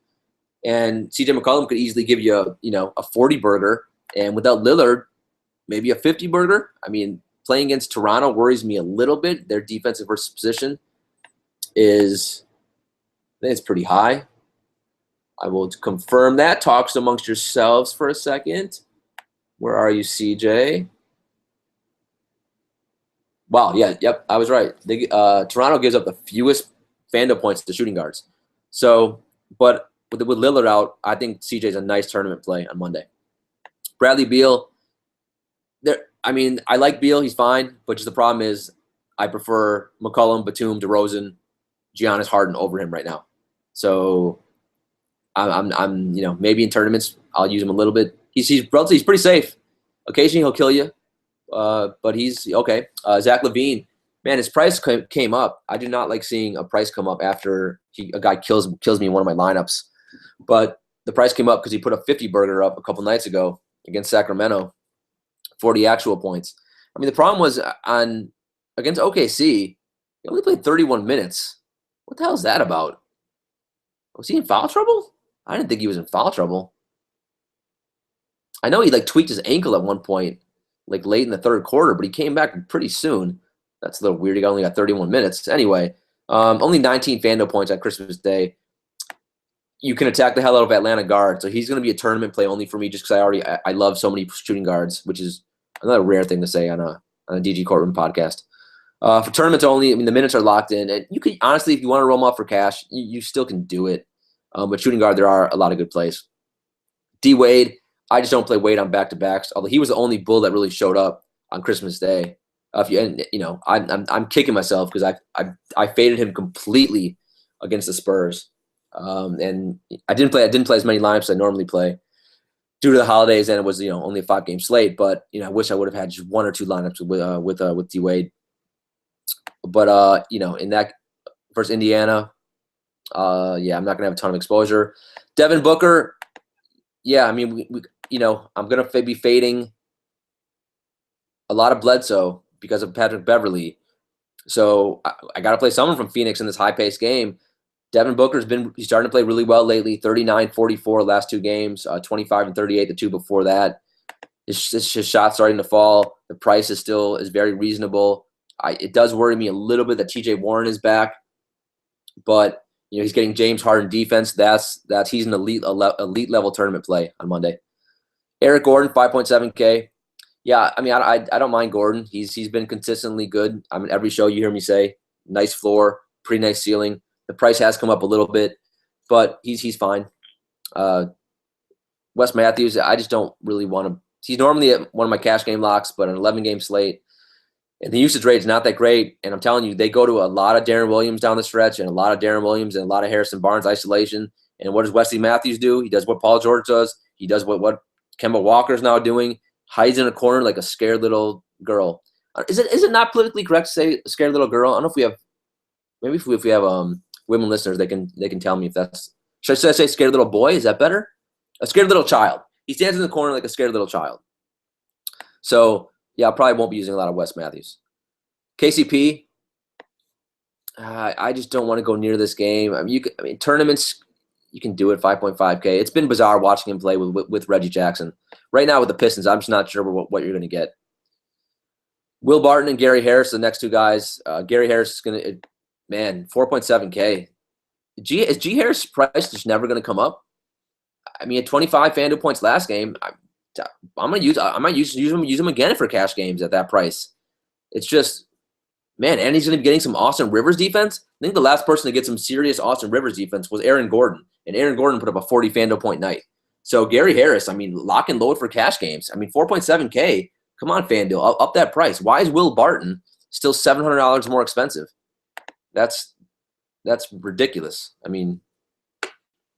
and CJ McCollum could easily give you a 40 burger, and without Lillard, maybe a 50 burger. I mean, playing against Toronto worries me a little bit. Their defensive versus position is, I think it's pretty high. I will confirm that. Talks amongst yourselves for a second. Where are you, CJ? Wow, yeah, yep, I was right. Toronto gives up the fewest Fando points to shooting guards. So, but with Lillard out, I think CJ's a nice tournament play on Monday. Bradley Beal, I like Beal. He's fine, but just the problem is I prefer McCollum, Batum, DeRozan, Giannis, Harden over him right now. So I'm maybe in tournaments I'll use him a little bit. He's pretty safe. Occasionally he'll kill you, but he's okay. Zach LaVine, man, his price came up. I do not like seeing a price come up after a guy kills me in one of my lineups. But the price came up because he put a 50 burger up a couple nights ago against Sacramento, 40 actual points. I mean, the problem was against OKC, he only played 31 minutes. What the hell is that about? Was he in foul trouble? I didn't think he was in foul trouble. I know he tweaked his ankle at one point, late in the third quarter, but he came back pretty soon. That's a little weird. He only got 31 minutes. Anyway, only 19 Fando points on Christmas Day. You can attack the hell out of Atlanta guard, so he's going to be a tournament play only for me just because I love so many shooting guards, which is another rare thing to say on a DG Courtroom podcast. For tournaments only, I mean, the minutes are locked in, and you could honestly, if you want to roll them off for cash, you still can do it. But shooting guard, there are a lot of good plays. D Wade, I just don't play Wade on back-to-backs, although he was the only bull that really showed up on Christmas Day. I'm kicking myself because I faded him completely against the Spurs, and I didn't play as many lineups as I normally play due to the holidays, and it was only a 5-game slate. But I wish I would have had just 1 or 2 lineups with D Wade. But in that versus Indiana, I'm not gonna have a ton of exposure. Devin Booker, yeah, I mean I'm gonna be fading a lot of Bledsoe because of Patrick Beverly. So I got to play someone from Phoenix in this high-paced game. Devin Booker's he's starting to play really well lately, 39, 44 last 2 games, 25 and 38 the 2 before that. His shot's starting to fall. The price is very reasonable. It does worry me a little bit that TJ Warren is back, but he's getting James Harden defense. He's an elite level tournament play on Monday. Eric Gordon, 5.7K. Yeah, I mean, I don't mind Gordon. He's been consistently good. I mean, every show you hear me say, nice floor, pretty nice ceiling. The price has come up a little bit, but he's fine. Wes Matthews, I just don't really want to. He's normally at one of my cash game locks, but an 11-game slate, and the usage rate is not that great. And I'm telling you, they go to a lot of Darren Williams down the stretch, and a lot of Darren Williams and a lot of Harrison Barnes isolation. And what does Wesley Matthews do? He does what Paul George does. He does what Kemba Walker's now doing. Hides in a corner like a scared little girl. Is it not politically correct to say scared little girl? I don't know if we have. Maybe if we have women listeners, they can tell me if that's. Should I say scared little boy? Is that better? A scared little child. He stands in the corner like a scared little child. So yeah, I probably won't be using a lot of Wes Matthews. KCP. I just don't want to go near this game. I mean, tournaments. You can do it 5.5K. It's been bizarre watching him play with Reggie Jackson. Right now with the Pistons, I'm just not sure what you're going to get. Will Barton and Gary Harris, the next 2 guys. Gary Harris is going to, 4.7K. Is G Harris' price just never going to come up? I mean, at 25 FanDuel points last game, I might use him again for cash games at that price. It's just, man, and he's going to be getting some Austin Rivers defense. I think the last person to get some serious Austin Rivers defense was Aaron Gordon, and Aaron Gordon put up a 40 FanDuel point night. So Gary Harris, I mean, lock and load for cash games. I mean, 4.7K. Come on, FanDuel, up that price. Why is Will Barton still $700 more expensive? That's ridiculous. I mean,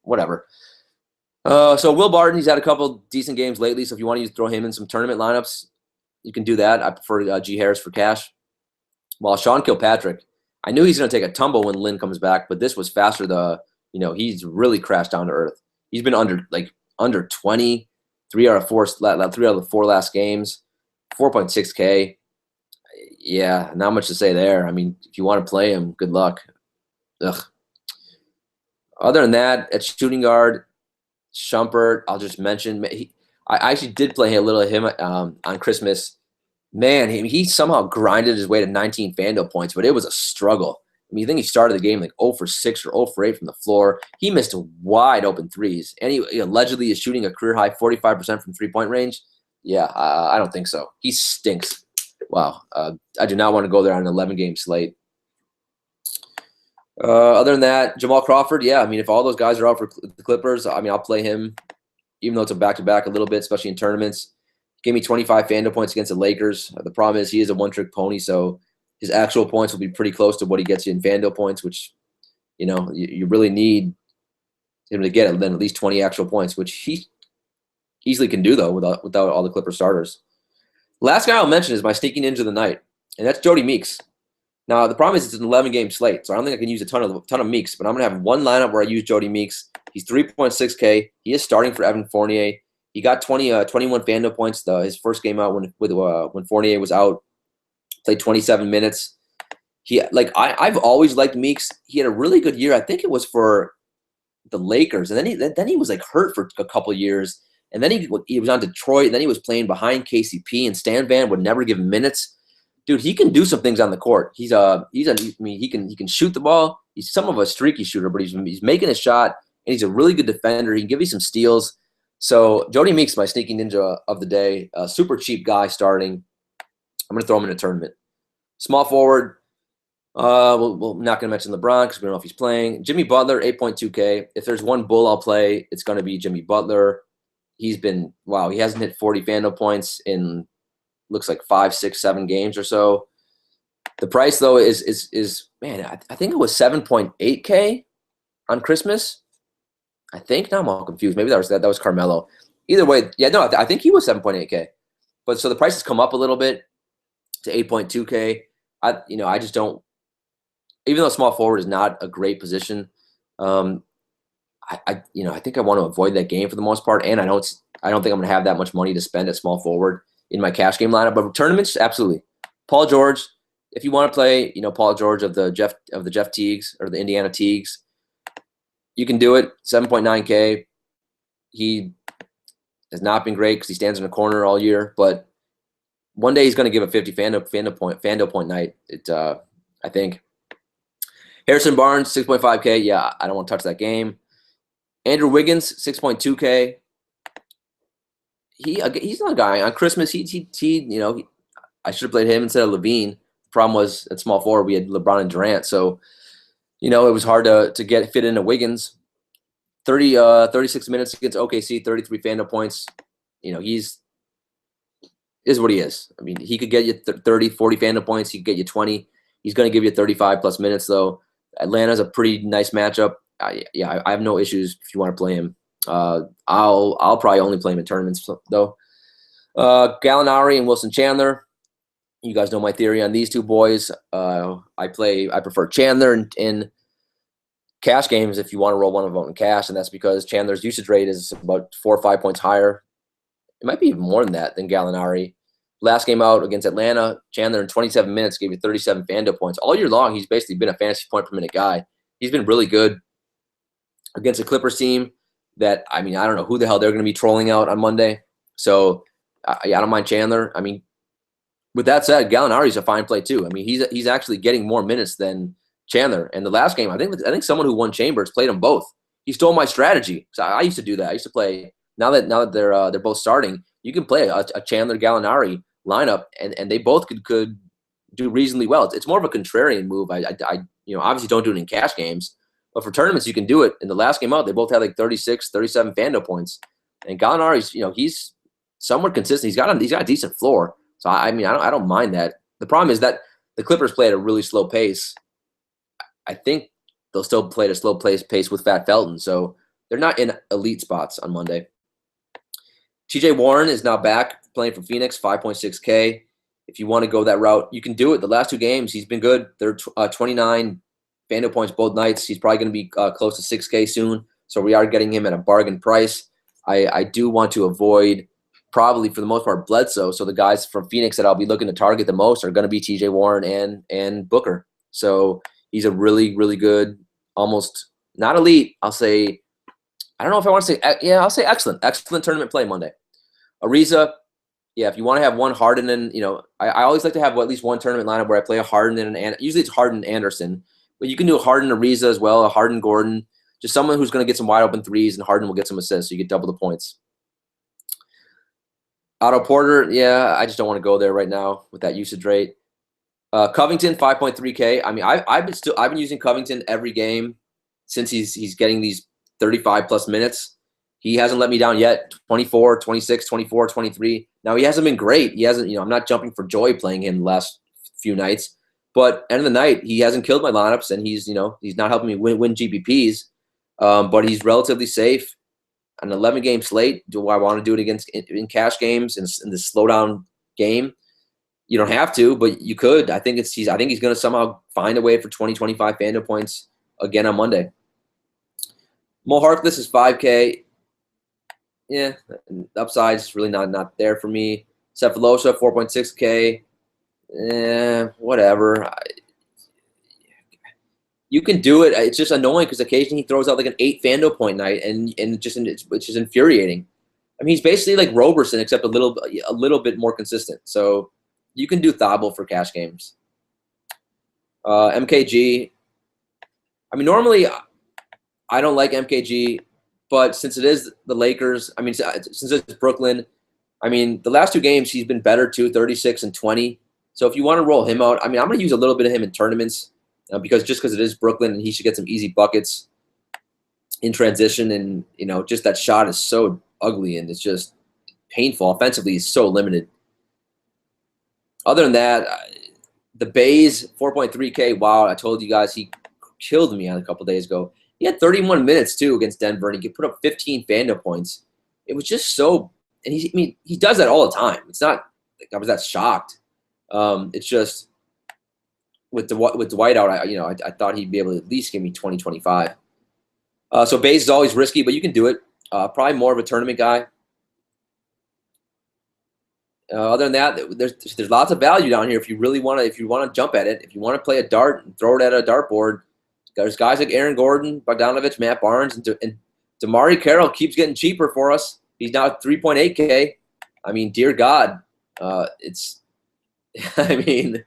whatever. So Will Barton, he's had a couple decent games lately. So if you want to throw him in some tournament lineups, you can do that. I prefer G Harris for cash. While Sean Kilpatrick, I knew he's going to take a tumble when Lynn comes back, but this was faster. He's really crashed down to earth. He's been under 20, 3 out of the 4 last games, 4.6K. Yeah, not much to say there. I mean, if you want to play him, good luck. Ugh. Other than that, at shooting guard, Shumpert, I'll just mention. I actually did play a little of him on Christmas. Man, he somehow grinded his way to 19 FanDuel points, but it was a struggle. I mean, you think he started the game 0 for 6 or 0 for 8 from the floor. He missed wide open threes, and he allegedly is shooting a career high 45% from 3-point range. Yeah, I don't think so. He stinks. Wow, I do not want to go there on an 11-game slate. Other than that, Jamal Crawford, yeah. I mean, if all those guys are out for the Clippers, I mean, I'll play him, even though it's a back-to-back a little bit, especially in tournaments. Gave me 25 FanDuel points against the Lakers. The problem is he is a one-trick pony, so his actual points will be pretty close to what he gets you in FanDuel points, which, you really need him to get at least 20 actual points, which he easily can do, though, without all the Clipper starters. Last guy I'll mention is my sneaky ninja of the night, and that's Jody Meeks. Now, the problem is it's an 11-game slate, so I don't think I can use a ton of Meeks, but I'm going to have one lineup where I use Jody Meeks. He's 3.6K. He is starting for Evan Fournier. He got 21 FanDuel points his first game out when Fournier was out. Played 27 minutes. I've always liked Meeks. He had a really good year. I think it was for the Lakers, and then he was like hurt for a couple of years, and then he was on Detroit, and then he was playing behind KCP, and Stan Van would never give him minutes. Dude, he can do some things on the court. He can shoot the ball. He's some of a streaky shooter, but he's making a shot, and he's a really good defender. He can give you some steals. So Jody Meeks, my sneaky ninja of the day, super cheap guy starting. I'm gonna throw him in a tournament. Small forward. We're not gonna mention LeBron because we don't know if he's playing. Jimmy Butler, 8.2K. If there's one bull I'll play, it's gonna be Jimmy Butler. He hasn't hit 40 FanDuel points in looks like 5, 6, 7 games or so. The price though is man, I think it was 7.8K on Christmas. I think now I'm all confused. Maybe that was Carmelo. Either way, yeah, no, I think he was 7.8K. But so the price has come up a little bit to 8.2K. I just don't. Even though small forward is not a great position, I think I want to avoid that game for the most part, and I don't think I'm going to have that much money to spend at small forward in my cash game lineup. But tournaments, absolutely. Paul George, if you want to play, Paul George of the Jeff Teagues or the Indiana Teagues, you can do it. 7.9K. He has not been great because he stands in the corner all year, but one day he's going to give a 50 FanDuel point night. I think. Harrison Barnes, 6.5K. Yeah, I don't want to touch that game. Andrew Wiggins, 6.2K. He's not a guy on Christmas. I should have played him instead of Levine. The problem was at small forward we had LeBron and Durant, so it was hard to fit into Wiggins. 36 minutes against OKC, 33 FanDuel points. He's is what he is. I mean, he could get you 30, 40 FanDuel points. He could get you 20. He's going to give you 35 plus minutes though. Atlanta's a pretty nice matchup. I have no issues if you want to play him. I'll probably only play him in tournaments though. Gallinari and Wilson Chandler. You guys know my theory on these two boys. I prefer Chandler in cash games if you want to roll one of them in cash, and that's because Chandler's usage rate is about 4 or 5 points higher. It might be even more than that than Gallinari. Last game out against Atlanta, Chandler in 27 minutes gave you 37 FanDuel points. All year long, he's basically been a fantasy point per minute guy. He's been really good against a Clippers team that, I don't know who the hell they're going to be trolling out on Monday. So, I don't mind Chandler. With that said, Gallinari's a fine play too. He's actually getting more minutes than Chandler. And the last game, I think someone who won Chambers played them both. He stole my strategy. So I used to do that. I used to play. Now that they're both starting, you can play a Chandler Gallinari lineup, and they both could do reasonably well. It's more of a contrarian move. I obviously don't do it in cash games, but for tournaments you can do it. In the last game out, they both had like 36, 37 FanDuel points, and Gallinari's he's somewhat consistent. He's got a decent floor, so I don't mind that. The problem is that the Clippers play at a really slow pace. I think they'll still play at a slow pace with Fat Felton, so they're not in elite spots on Monday. TJ Warren is now back playing for Phoenix, 5.6K. If you want to go that route, you can do it. The last 2 games, he's been good. They're 29 FanDuel points both nights. He's probably going to be close to 6K soon, so we are getting him at a bargain price. I do want to avoid, probably for the most part, Bledsoe. So the guys from Phoenix that I'll be looking to target the most are going to be TJ Warren and Booker. So he's a really, really good, almost not elite. I'll say, I don't know if I want to say, I'll say excellent tournament play Monday. Ariza, yeah, if you want to have one Harden and, I always like to have at least one tournament lineup where I play a Harden and usually it's Harden Anderson, but you can do a Harden Ariza as well, a Harden Gordon, just someone who's going to get some wide open threes, and Harden will get some assists, so you get double the points. Otto Porter, yeah, I just don't want to go there right now with that usage rate. Covington 5.3K. I mean, I've been using Covington every game since he's getting these 35 plus minutes. He hasn't let me down yet. 24, 26, 24, 23. Now he hasn't been great. He hasn't, I'm not jumping for joy playing him the last few nights. But end of the night, he hasn't killed my lineups, and he's not helping me win GPPs. But he's relatively safe. An 11-game slate. Do I want to do it against in cash games in the slowdown game? You don't have to, but you could. I think he's going to somehow find a way for 20-25 FanDuel points again on Monday. Mo Harkless is 5K. Yeah, upside is really not there for me. Cephalosha 4.6K. Whatever. You can do it. It's just annoying because occasionally he throws out like an 8 FanDuel point night, which is infuriating. I mean, he's basically like Roberson except a little bit more consistent. So you can do Thabo for cash games. MKG. I mean, normally I don't like MKG, but since it is the Lakers, I mean, since it's Brooklyn, I mean, the last 2 games he's been better too, 36 and 20. So if you want to roll him out, I mean, I'm going to use a little bit of him in tournaments because it is Brooklyn and he should get some easy buckets in transition. And, just that shot is so ugly and it's just painful. Offensively, he's so limited. Other than that, the Bays, 4.3K. Wow, I told you guys he killed me on a couple days ago. He had 31 minutes, too, against Denver, and he could put up 15 FanDuel points. It was just so – and he does that all the time. It's not like I was that shocked. It's just with Dwight out, I thought he'd be able to at least give me 20, 25. So Bays is always risky, but you can do it. Probably more of a tournament guy. Other than that, there's lots of value down here if you really want to jump at it. If you want to play a dart and throw it at a dartboard, there's guys like Aaron Gordon, Bogdanovich, Matt Barnes, and Damari Carroll keeps getting cheaper for us. He's now at 3.8K. I mean, dear God, I mean,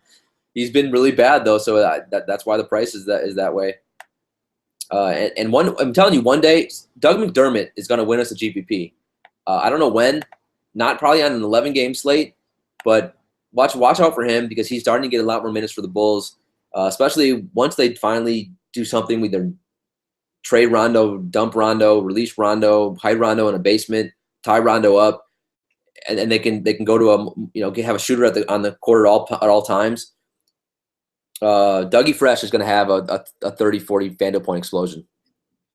he's been really bad though, so that's why the price is that way. I'm telling you, one day Doug McDermott is going to win us a GPP. I don't know when. Not probably on an 11-game slate, but watch out for him because he's starting to get a lot more minutes for the Bulls, especially once they finally do something with their trade Rondo, dump Rondo, release Rondo, hide Rondo in a basement, tie Rondo up, and they can go to have a shooter on the court at all times. Dougie Fresh is going to have a 30-40 FanDuel point explosion.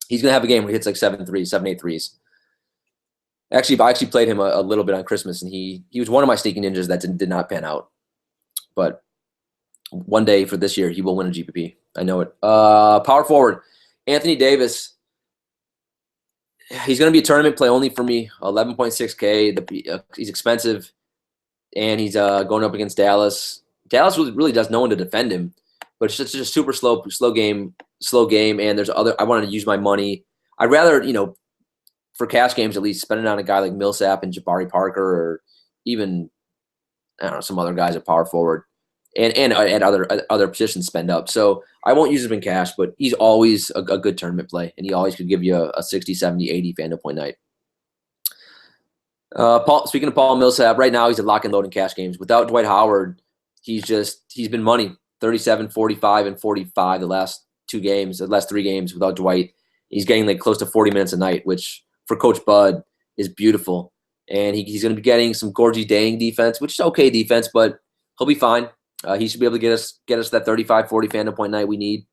He's going to have a game where he hits like 7-8 threes. Actually, I played him a little bit on Christmas, and he was one of my sneaking ninjas that did not pan out. But one day for this year, he will win a GPP. I know it. Power forward, Anthony Davis. He's going to be a tournament play only for me. 11.6K. He's expensive, and he's going up against Dallas. Dallas really does no one to defend him, but it's just a super slow game. And there's other. I wanted to use my money. I'd rather for cash games, at least spend it on a guy like Millsap and Jabari Parker, or even some other guys at power forward, and at other positions spend up. So I won't use him in cash, but he's always a good tournament play, and he always could give you a 60, 70, 80 FanDuel point night. Speaking of Paul Millsap, right now he's a lock and load in cash games. Without Dwight Howard, he's been money, 37, 45, and 45 the last 3 games without Dwight. He's getting like close to 40 minutes a night, which for Coach Bud is beautiful. And he's going to be getting some Gorgie Dang defense, which is okay defense, but he'll be fine. He should be able to get us that 35, 40 FanDuel point night we need.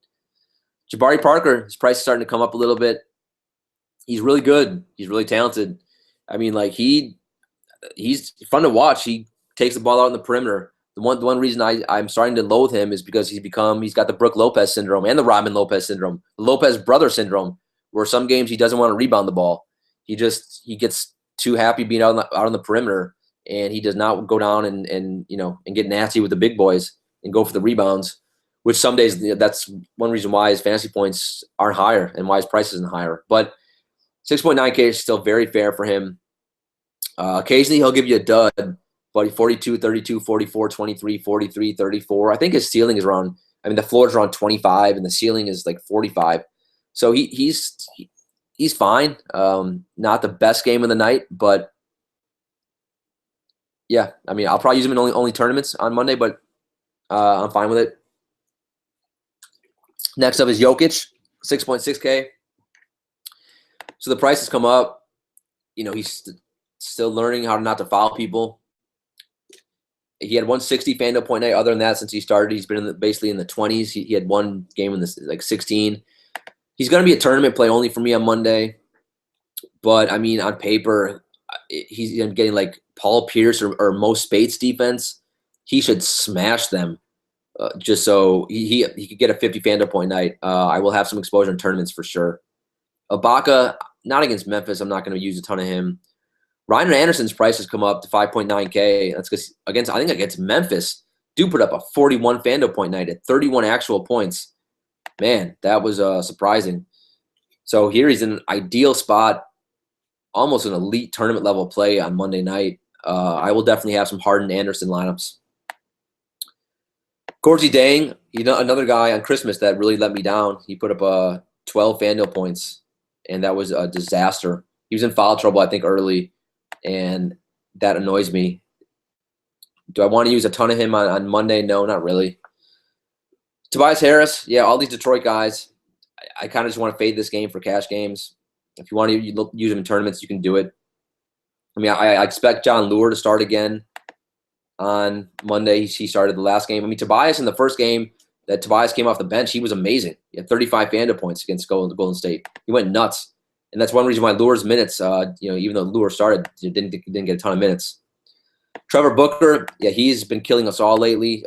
Jabari Parker, his price is starting to come up a little bit. He's really good. He's really talented. I mean, like he's fun to watch. He takes the ball out on the perimeter. The one reason I'm starting to loathe him is because he's got the Brook Lopez syndrome and the Robin Lopez syndrome, the Lopez brother syndrome, where some games he doesn't want to rebound the ball. He gets too happy being out on the perimeter, and he does not go down and get nasty with the big boys and go for the rebounds, which some days that's one reason why his fantasy points aren't higher and why his price isn't higher. But 6.9K is still very fair for him. Occasionally he'll give you a dud, but 42, 32, 44, 23, 43, 34. I think his ceiling is around, the floor is around 25 and the ceiling is like 45. So he's fine. Not the best game of the night, but yeah, I'll probably use him in only tournaments on Monday, but I'm fine with it. Next up is Jokic, 6.6K. So the price has come up. He's still learning how not to foul people. He had 160 FanDuel point night. Other than that, since he started, he's been basically in the 20s. He had one game in this 16. He's going to be a tournament play only for me on Monday. But, I mean, on paper, he's getting like Paul Pierce or Mo Spates defense. He should smash them just so he could get a 50 FanDuel point night. I will have some exposure in tournaments for sure. Ibaka, not against Memphis. I'm not going to use a ton of him. Ryan Anderson's price has come up to 5.9K. That's because against Memphis, dude put up a 41 FanDuel point night at 31 actual points. Man, that was surprising. So here he's in an ideal spot, almost an elite tournament level play on Monday night. I will definitely have some Harden Anderson lineups. Gorgie Dang, another guy on Christmas that really let me down. He put up 12 FanDuel points, and that was a disaster. He was in foul trouble, I think, early, and that annoys me. Do I want to use a ton of him on Monday? No, not really. Tobias Harris, yeah, all these Detroit guys. I kind of just want to fade this game for cash games. If you want to use them in tournaments, you can do it. I mean, I expect John Lure to start again on Monday. He started the last game. I mean, Tobias in the first game that Tobias came off the bench, he was amazing. He had 35 FanDuel points against Golden State. He went nuts. And that's one reason why Lure's minutes, even though Lure started, didn't get a ton of minutes. Trevor Booker, yeah, he's been killing us all lately.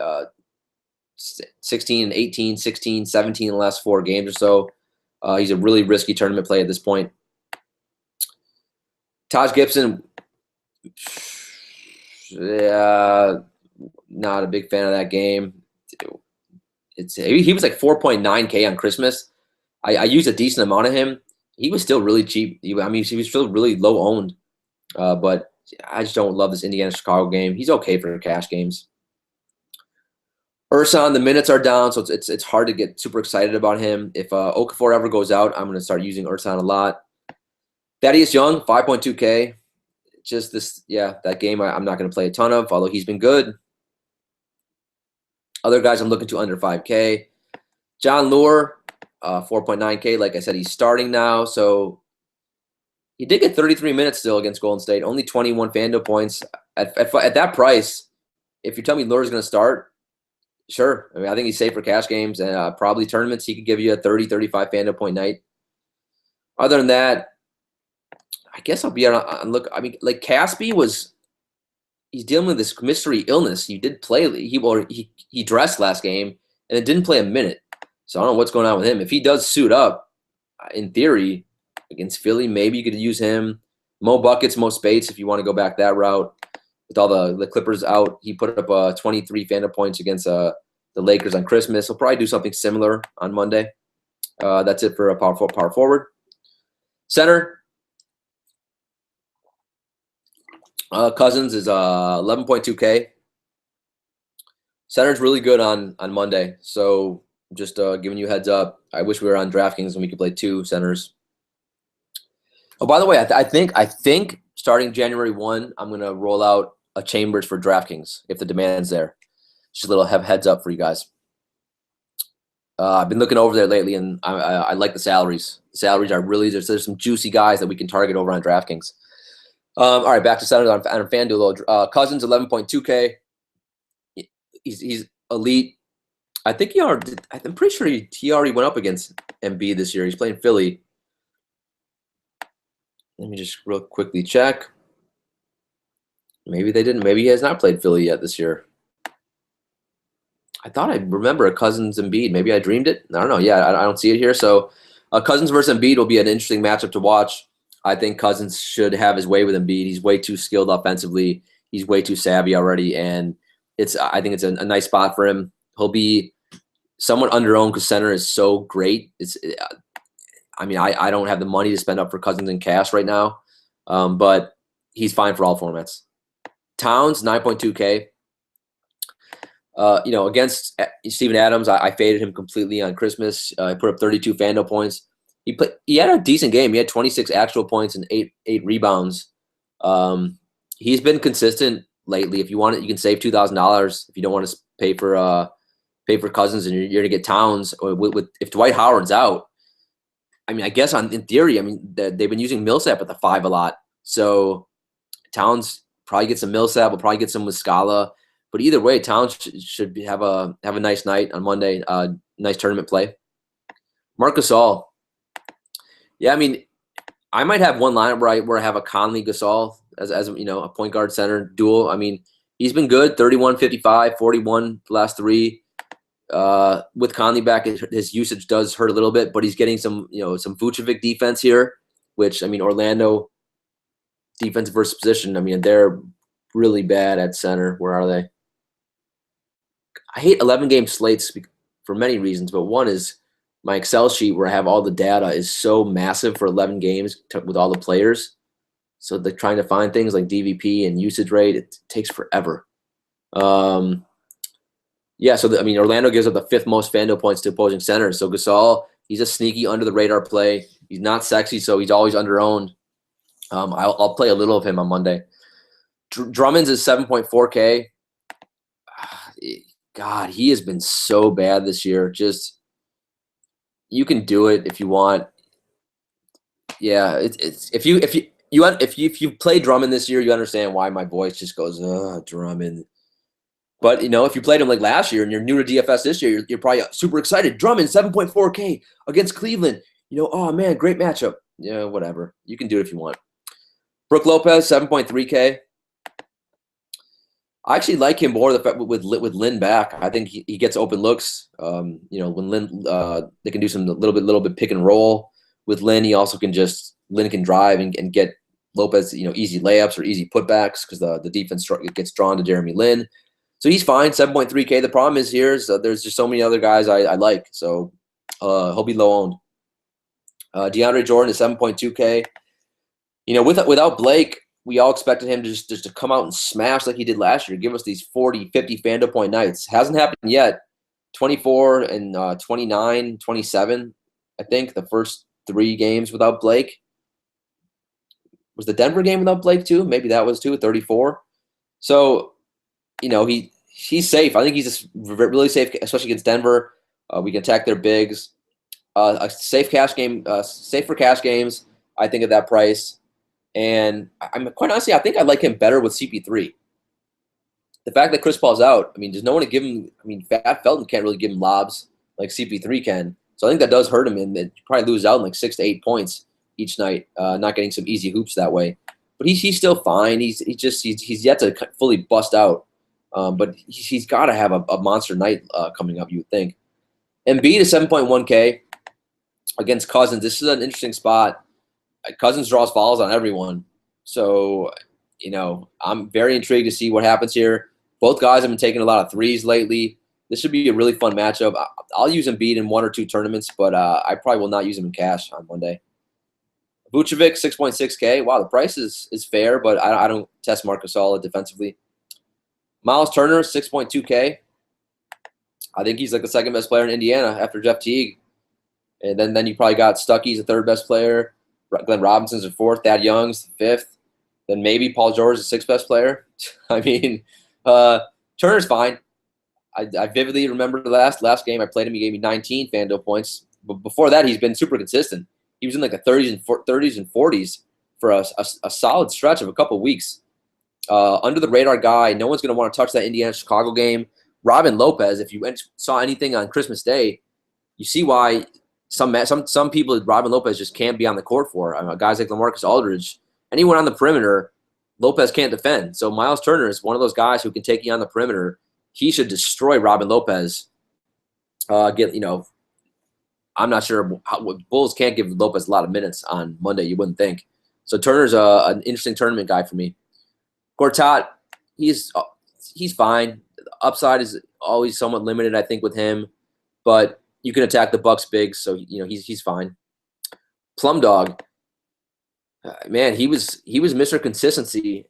16 and 18, 16, 17 in the last 4 games or so. He's a really risky tournament play at this point. Taj Gibson, yeah, not a big fan of that game. He was like 4.9K on Christmas. I used a decent amount of him. He was still really cheap. He was still really low owned. But I just don't love this Indiana-Chicago game. He's okay for cash games. Ersan, the minutes are down, so it's hard to get super excited about him. If Okafor ever goes out, I'm going to start using Ersan a lot. Thaddeus Young, 5.2K. Just that game I'm not going to play a ton of, although he's been good. Other guys I'm looking to under 5K. John Lure, 4.9K. Like I said, he's starting now, so he did get 33 minutes still against Golden State. Only 21 FanDuel points. At that price, if you tell me Lure's going to start, sure. I mean, I think he's safe for cash games and probably tournaments. He could give you a 30, 35 FanDuel point night. Other than that, I guess I'll be on look. I mean, like Caspi he's dealing with this mystery illness. He did play. He dressed last game and it didn't play a minute. So I don't know what's going on with him. If he does suit up, in theory, against Philly, maybe you could use him. Mo Buckets, Mo Spates, if you want to go back that route. With all the Clippers out, he put up 23 FanDuel points against the Lakers on Christmas. He'll probably do something similar on Monday. That's it for a power forward. Center. Cousins is 11.2K. Center's really good on Monday, so just giving you a heads up. I wish we were on DraftKings and we could play 2 centers. Oh, by the way, I think starting January 1, I'm gonna roll out a Chambers for DraftKings if the demand's there. Just a little heads up for you guys. I've been looking over there lately, and I like the salaries. The salaries are really there's some juicy guys that we can target over on DraftKings. All right, back to centers on FanDuel. Cousins 11.2K. He's elite. I think I'm pretty sure he already went up against Embiid this year. He's playing Philly. Let me just real quickly check. Maybe they didn't. Maybe he has not played Philly yet this year. I thought I remember a Cousins Embiid. Maybe I dreamed it. I don't know. Yeah, I don't see it here. So Cousins versus Embiid will be an interesting matchup to watch. I think Cousins should have his way with Embiid. He's way too skilled offensively. He's way too savvy already, and I think it's a nice spot for him. He'll be somewhat under-owned because center is so great. I don't have the money to spend up for Cousins in cash right now, but he's fine for all formats. Towns 9.2K. Against Steven Adams, I faded him completely on Christmas. I put up 32 FanDuel points. He had a decent game. He had 26 actual points and eight rebounds. He's been consistent lately. If you want it, you can save $2,000 if you don't want to pay for Cousins, and you're gonna get Towns with if Dwight Howard's out. I mean, I guess in theory, I mean they've been using Millsap at the 5 a lot, so Towns probably gets some Millsap, will probably get some with Scala. But either way, Towns should have a nice night on Monday. Nice tournament play. Marc Gasol. Yeah, I mean, I might have one lineup where I have a Conley Gasol as a point guard center duel. I mean, he's been good, 31, 55, 41 the last 3. With Conley back, his usage does hurt a little bit, but he's getting some Vucevic defense here, which, I mean, Orlando defense versus position. I mean, they're really bad at center. Where are they? I hate 11-game slates for many reasons, but one is my Excel sheet where I have all the data is so massive for 11 games with all the players. So they're trying to find things like DVP and usage rate. It takes forever. Yeah, so I mean, Orlando gives up the 5th most FanDuel points to opposing centers. So Gasol, he's a sneaky under the radar play. He's not sexy, so he's always underowned. I'll play a little of him on Monday. Drummond's is 7.4K. God, he has been so bad this year. Just you can do it if you want. Yeah, it's if you play Drummond this year, you understand why my voice just goes, Drummond. But if you played him like last year and you're new to DFS this year, you're probably super excited. Drummond 7.4K against Cleveland. Oh man, great matchup. Yeah, whatever. You can do it if you want. Brook Lopez 7.3K. I actually like him more with Lin back. I think he gets open looks. When Lin, they can do some little bit pick and roll with Lin. He also can Lin can drive and get Lopez, easy layups or easy putbacks because the defense gets drawn to Jeremy Lin. So he's fine, 7.3K. The problem is there's just so many other guys I like. So he'll be low owned. DeAndre Jordan is 7.2K. Without Blake, we all expected him to just to come out and smash like he did last year, give us these 40, 50 FanDuel point nights. Hasn't happened yet. 24 and 29, 27, I think, the first 3 games without Blake. Was the Denver game without Blake too? Maybe that was too, 34. So, he's safe. I think he's just really safe, especially against Denver. We can attack their bigs. A safe cash game, safe for cash games, I think, at that price. And I'm quite honestly, I think I like him better with CP3. The fact that Chris Paul's out, I mean, there's no one to give him. I mean, Fat Felton can't really give him lobs like CP3 can. So I think that does hurt him, and probably lose out in like 6 to 8 points each night, not getting some easy hoops that way. But he's still fine. He's yet to fully bust out. But he's got to have a monster night coming up, you would think. Embiid is 7.1K against Cousins. This is an interesting spot. Cousins draws fouls on everyone. So, I'm very intrigued to see what happens here. Both guys have been taking a lot of threes lately. This should be a really fun matchup. I'll use Embiid in 1 or 2 tournaments, but I probably will not use him in cash on Monday. Vucevic, 6.6K. Wow, the price is fair, but I don't test Marc Gasol defensively. Miles Turner, 6.2K. I think he's like the 2nd best player in Indiana after Jeff Teague. And then you probably got Stuckey's the 3rd best player. Glenn Robinson's the 4th. Thad Young's the 5th. Then maybe Paul George is the 6th best player. I mean, Turner's fine. I vividly remember the last game I played him. He gave me 19 FanDuel points. But before that, he's been super consistent. He was in like the 30s and 40s for a solid stretch of a couple weeks. Under the radar guy. No one's going to want to touch that Indiana-Chicago game. Robin Lopez, if you saw anything on Christmas Day, you see why some people Robin Lopez just can't be on the court for. Guys like LaMarcus Aldridge, anyone on the perimeter, Lopez can't defend. So Miles Turner is one of those guys who can take you on the perimeter. He should destroy Robin Lopez. I'm not sure how Bulls can't give Lopez a lot of minutes on Monday. You wouldn't think. So Turner's an interesting tournament guy for me. Gortat, he's fine. The upside is always somewhat limited, I think, with him, but you can attack the Bucks big, so he's fine. Plum Dog, man, he was Mr. Consistency,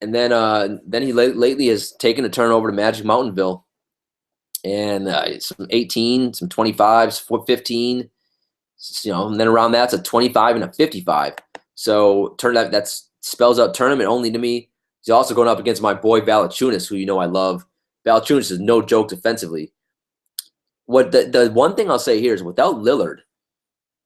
and then he lately has taken a turn over to Magic Mountainville, and some 18, some 25s, 15, and then around that's a 25 and a 55. So that spells out tournament only to me. He's also going up against my boy Valanciunas, who I love. Valanciunas is no joke defensively. What the one thing I'll say here is without Lillard,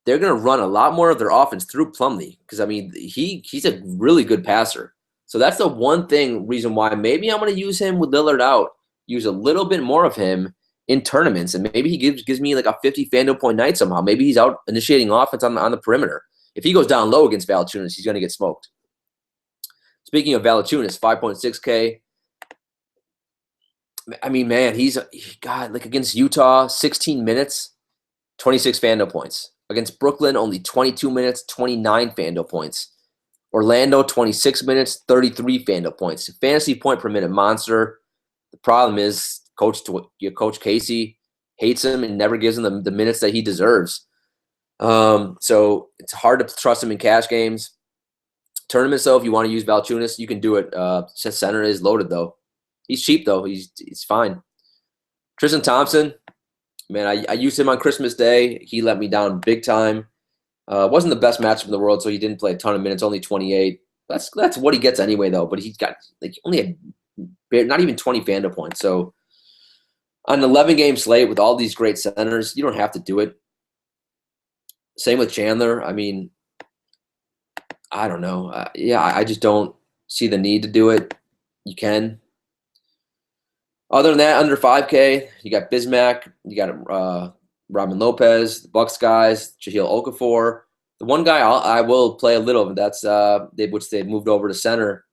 they're going to run a lot more of their offense through Plumlee because, I mean, he's a really good passer. So that's the one reason why maybe I'm going to use him with Lillard out, use a little bit more of him in tournaments, and maybe he gives me like a 50 FanDuel point night somehow. Maybe he's out initiating offense on the perimeter. If he goes down low against Valanciunas, he's going to get smoked. Speaking of Valanciunas, 5.6K. I mean, man, God, like against Utah, 16 minutes, 26 FanDuel points. Against Brooklyn, only 22 minutes, 29 FanDuel points. Orlando, 26 minutes, 33 FanDuel points. Fantasy point per minute monster. The problem is Coach Casey hates him and never gives him the minutes that he deserves. So it's hard to trust him in cash games. Tournaments, though, if you want to use Valanciunas, you can do it. Center is loaded, though. He's cheap, though. He's fine. Tristan Thompson, man, I used him on Christmas Day. He let me down big time. Wasn't the best matchup in the world, so he didn't play a ton of minutes, only 28. That's what he gets anyway, though. But he's got only not even 20 FanDuel points. So on an 11-game slate with all these great centers, you don't have to do it. Same with Chandler. I mean, I don't know. I just don't see the need to do it. You can. Other than that, under 5K, you got Bismack, you got Robin Lopez, the Bucks guys, Jahlil Okafor. The one guy I will play a little of, that's which they moved over to center,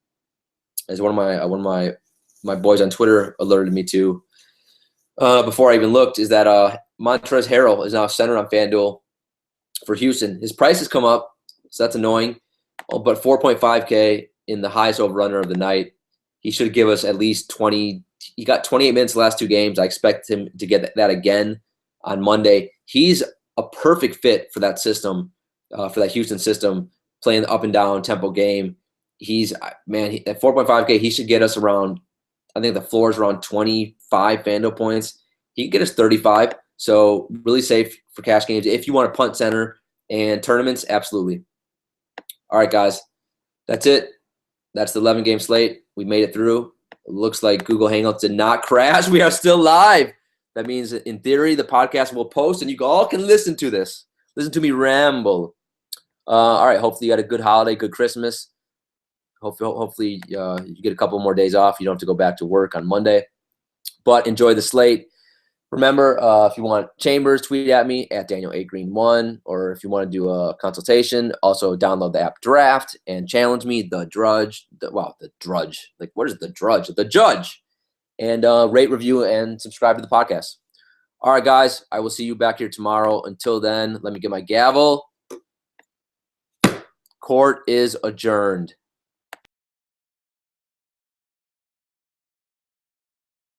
as one of my boys on Twitter alerted me to before I even looked, is that Montrezl Harrell is now center on FanDuel for Houston. His price has come up, so that's annoying. But 4.5K in the highest over-runner of the night. He should give us at least 20. He got 28 minutes the last two games. I expect him to get that again on Monday. He's a perfect fit for that system, for that Houston system, playing the up and down tempo game. At 4.5K, he should get us around, I think the floor is around 25 FanDuel points. He can get us 35. So really safe for cash games. If you want to punt center and tournaments, absolutely. All right, guys, that's it. That's the 11-game slate. We made it through. It looks like Google Hangouts did not crash. We are still live. That means, in theory, the podcast will post, and you all can listen to this. Listen to me ramble. All right, hopefully you had a good holiday, good Christmas. Hopefully you get a couple more days off. You don't have to go back to work on Monday. But enjoy the slate. Remember, if you want Chambers, tweet at me at Daniel8Green1, or if you want to do a consultation, also download the app Draft and challenge me, the Drudge. The Drudge. Like, what is the Drudge? The Judge. And rate, review, and subscribe to the podcast. All right, guys, I will see you back here tomorrow. Until then, let me get my gavel. Court is adjourned.